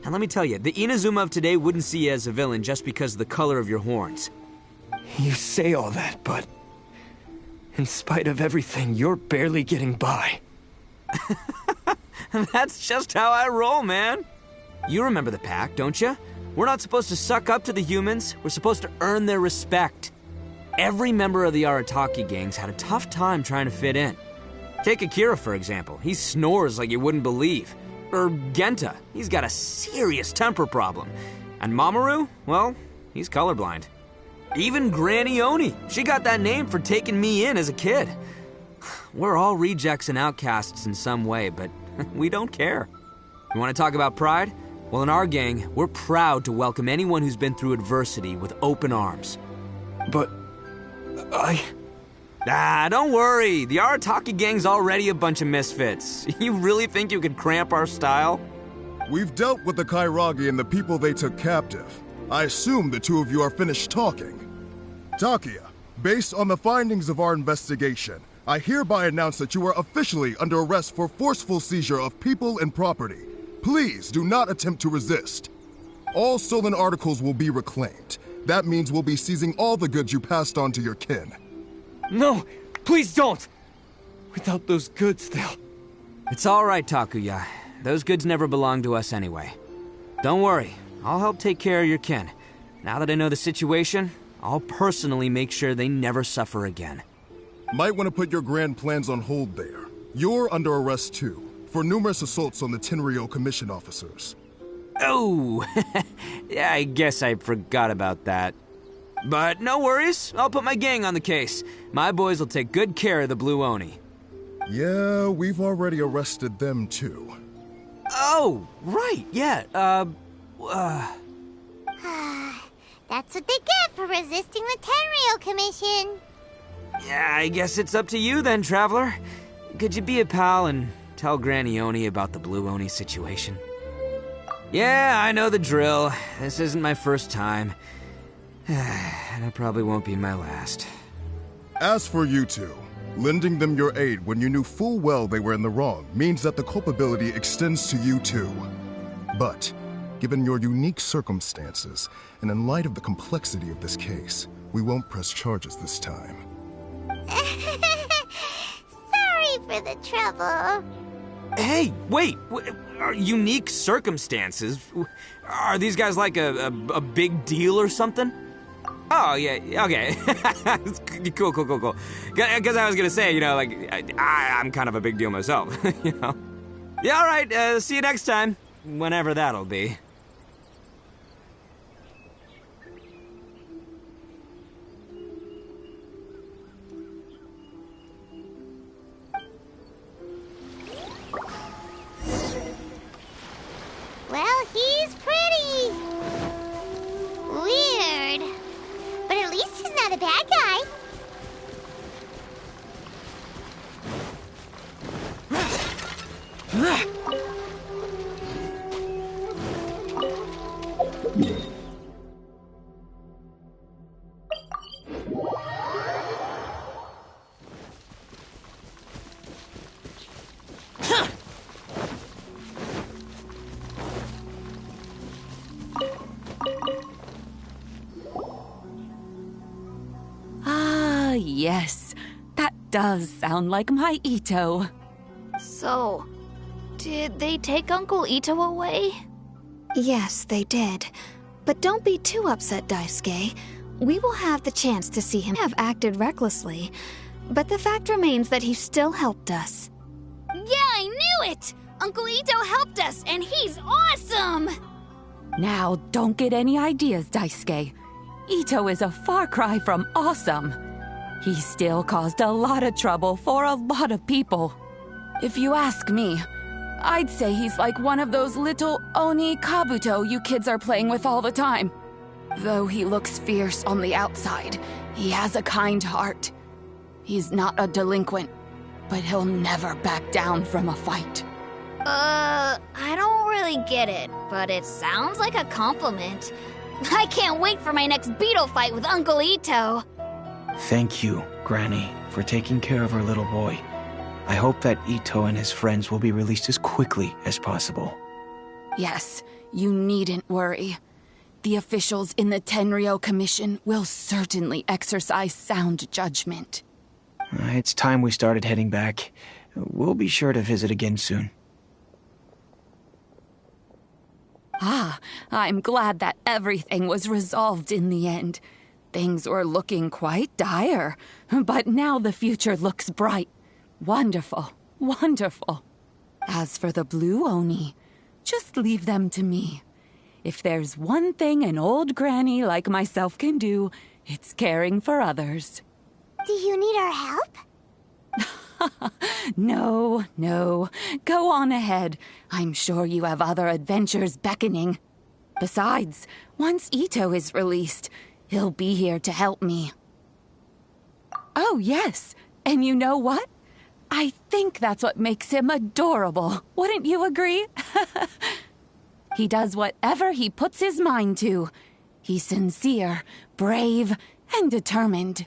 And let me tell you, the Inazuma of today wouldn't see you as a villain just because of the color of your horns. You say all that, but in spite of everything, you're barely getting by. That's just how I roll, man. You remember the pact, don't you? We're not supposed to suck up to the humans. We're supposed to earn their respect. Every member of the Arataki gangs had a tough time trying to fit in. Take Akira, for example. He snores like you wouldn't believe. Or Genta. He's got a serious temper problem. And Mamoru? Well, he's colorblind. Even Granny Oni. She got that name for taking me in as a kid. We're all rejects and outcasts in some way, but we don't care. You want to talk about pride? Well, in our gang, we're proud to welcome anyone who's been through adversity with open arms. But don't worry. The Arataki gang's already a bunch of misfits. You really think you could cramp our style? We've dealt with the Kairagi and the people they took captive. I assume the two of you are finished talking. Takuya, based on the findings of our investigation, I hereby announce that you are officially under arrest for forceful seizure of people and property. Please do not attempt to resist. All stolen articles will be reclaimed. That means we'll be seizing all the goods you passed on to your kin. No, please don't! Without those goods, they'll... It's all right, Takuya. Those goods never belonged to us anyway. Don't worry, I'll help take care of your kin. Now that I know the situation, I'll personally make sure they never suffer again. Might want to put your grand plans on hold there. You're under arrest too, for numerous assaults on the Tenryou Commission officers. Oh, yeah, I guess I forgot about that. But no worries, I'll put my gang on the case. My boys will take good care of the Blue Oni. Yeah, we've already arrested them too. Oh, right, yeah, That's what they get for resisting the Tenryou Commission. Yeah, I guess it's up to you then, Traveler. Could you be a pal and tell Granny Oni about the Blue Oni situation? Yeah, I know the drill. This isn't my first time. And it probably won't be my last. As for you two, lending them your aid when you knew full well they were in the wrong means that the culpability extends to you too. But, given your unique circumstances, and in light of the complexity of this case, we won't press charges this time. Sorry for the trouble. Hey, wait! Unique circumstances? Are these guys like a big deal or something? Oh, yeah, okay. Cool. Because I was gonna say, like, I'm kind of a big deal myself, you know? Yeah, all right, see you next time. Whenever that'll be. Well, he's pretty. Weird. But at least he's not a bad guy. Ah, yes. That does sound like my Itto. So, did they take Uncle Itto away? Yes, they did. But don't be too upset, Daisuke. We will have the chance to see him have acted recklessly. But the fact remains that he still helped us. Yeah, I knew it! Uncle Itto helped us, and he's awesome! Now, don't get any ideas, Daisuke. Itto is a far cry from awesome. He still caused a lot of trouble for a lot of people. If you ask me, I'd say he's like one of those little Oni Kabuto you kids are playing with all the time. Though he looks fierce on the outside, he has a kind heart. He's not a delinquent, but he'll never back down from a fight. I don't really get it, but it sounds like a compliment. I can't wait for my next beetle fight with Uncle Itto. Thank you, Granny, for taking care of our little boy. I hope that Itto and his friends will be released as quickly as possible. Yes, you needn't worry. The officials in the Tenryou Commission will certainly exercise sound judgment. It's time we started heading back. We'll be sure to visit again soon. Ah, I'm glad that everything was resolved in the end. Things were looking quite dire, but now the future looks bright. Wonderful, wonderful. As for the Blue Oni, just leave them to me. If there's one thing an old granny like myself can do, it's caring for others. Do you need our help? No. Go on ahead. I'm sure you have other adventures beckoning. Besides, once Itto is released, he'll be here to help me. Oh, yes. And you know what? I think that's what makes him adorable. Wouldn't you agree? He does whatever he puts his mind to. He's sincere, brave, and determined.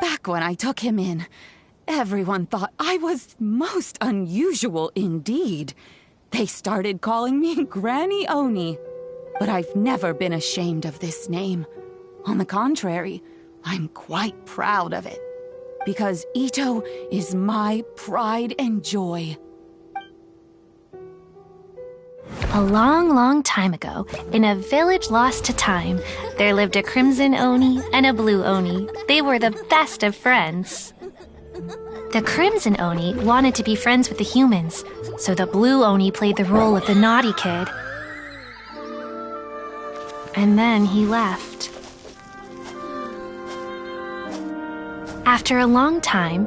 Back when I took him in, everyone thought I was most unusual indeed. They started calling me Granny Oni. But I've never been ashamed of this name. On the contrary, I'm quite proud of it. because Itto is my pride and joy. A long, long time ago, in a village lost to time, there lived a crimson Oni and a blue Oni. They were the best of friends. The crimson Oni wanted to be friends with the humans, so the blue Oni played the role of the naughty kid. And then he left. After a long time,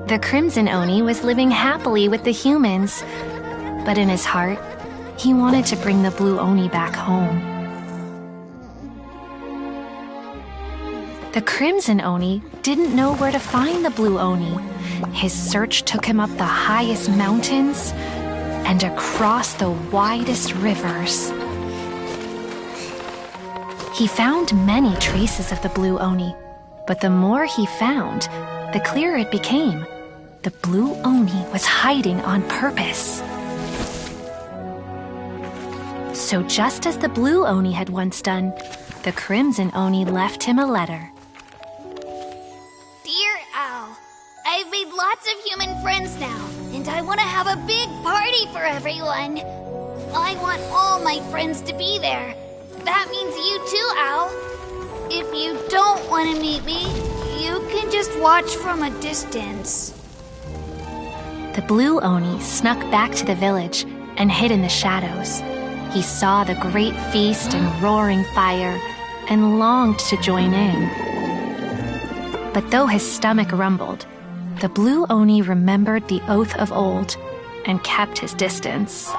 the crimson Oni was living happily with the humans, but in his heart, he wanted to bring the blue Oni back home. The crimson Oni didn't know where to find the blue Oni. His search took him up the highest mountains and across the widest rivers. He found many traces of the blue Oni, but the more he found, the clearer it became. The blue Oni was hiding on purpose. So just as the blue Oni had once done, the crimson Oni left him a letter. Dear Al, I've made lots of human friends now, and I want to have a big party for everyone. I want all my friends to be there. That means you too, Al. If you don't want to meet me, you can just watch from a distance. The blue Oni snuck back to the village and hid in the shadows. He saw the great feast and roaring fire and longed to join in. But though his stomach rumbled, the blue Oni remembered the oath of old and kept his distance.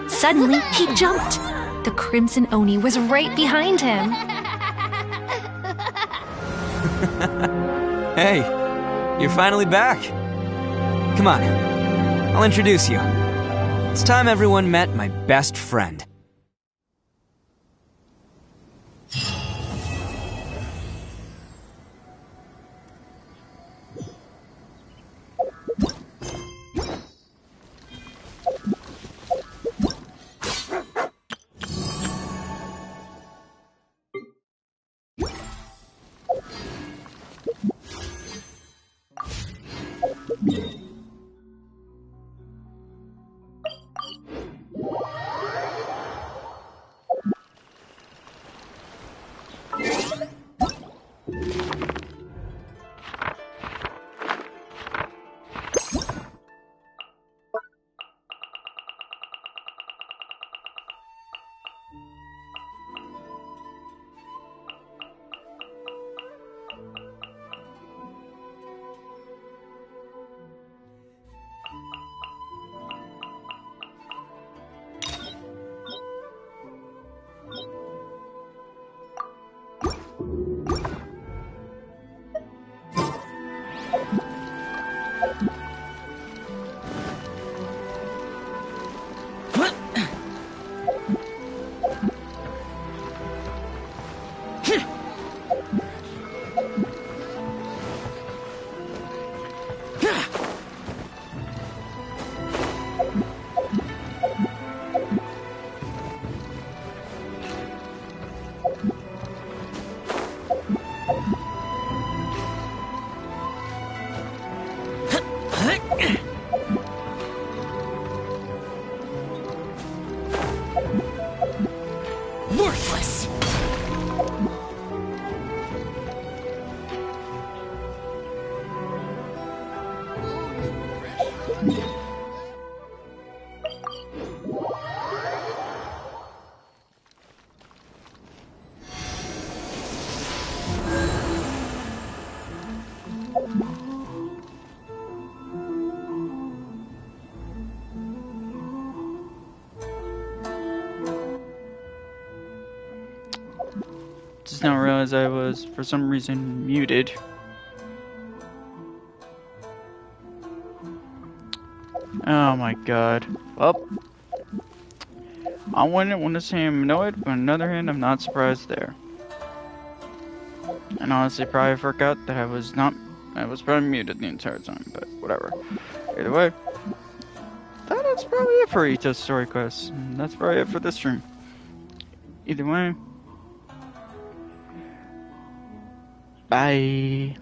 Suddenly, he jumped. The crimson Oni was right behind him. Hey, you're finally back. Come on, I'll introduce you. It's time everyone met my best friend. Worthless! Just now realized I was, for some reason, muted. Oh my god. Well, I wouldn't want to say I'm annoyed, but on the other hand, I'm not surprised there. And honestly, probably forgot that I was probably muted the entire time, but whatever. Either way, that's probably it for Itto's story quest. And that's probably it for this stream. Either way, bye.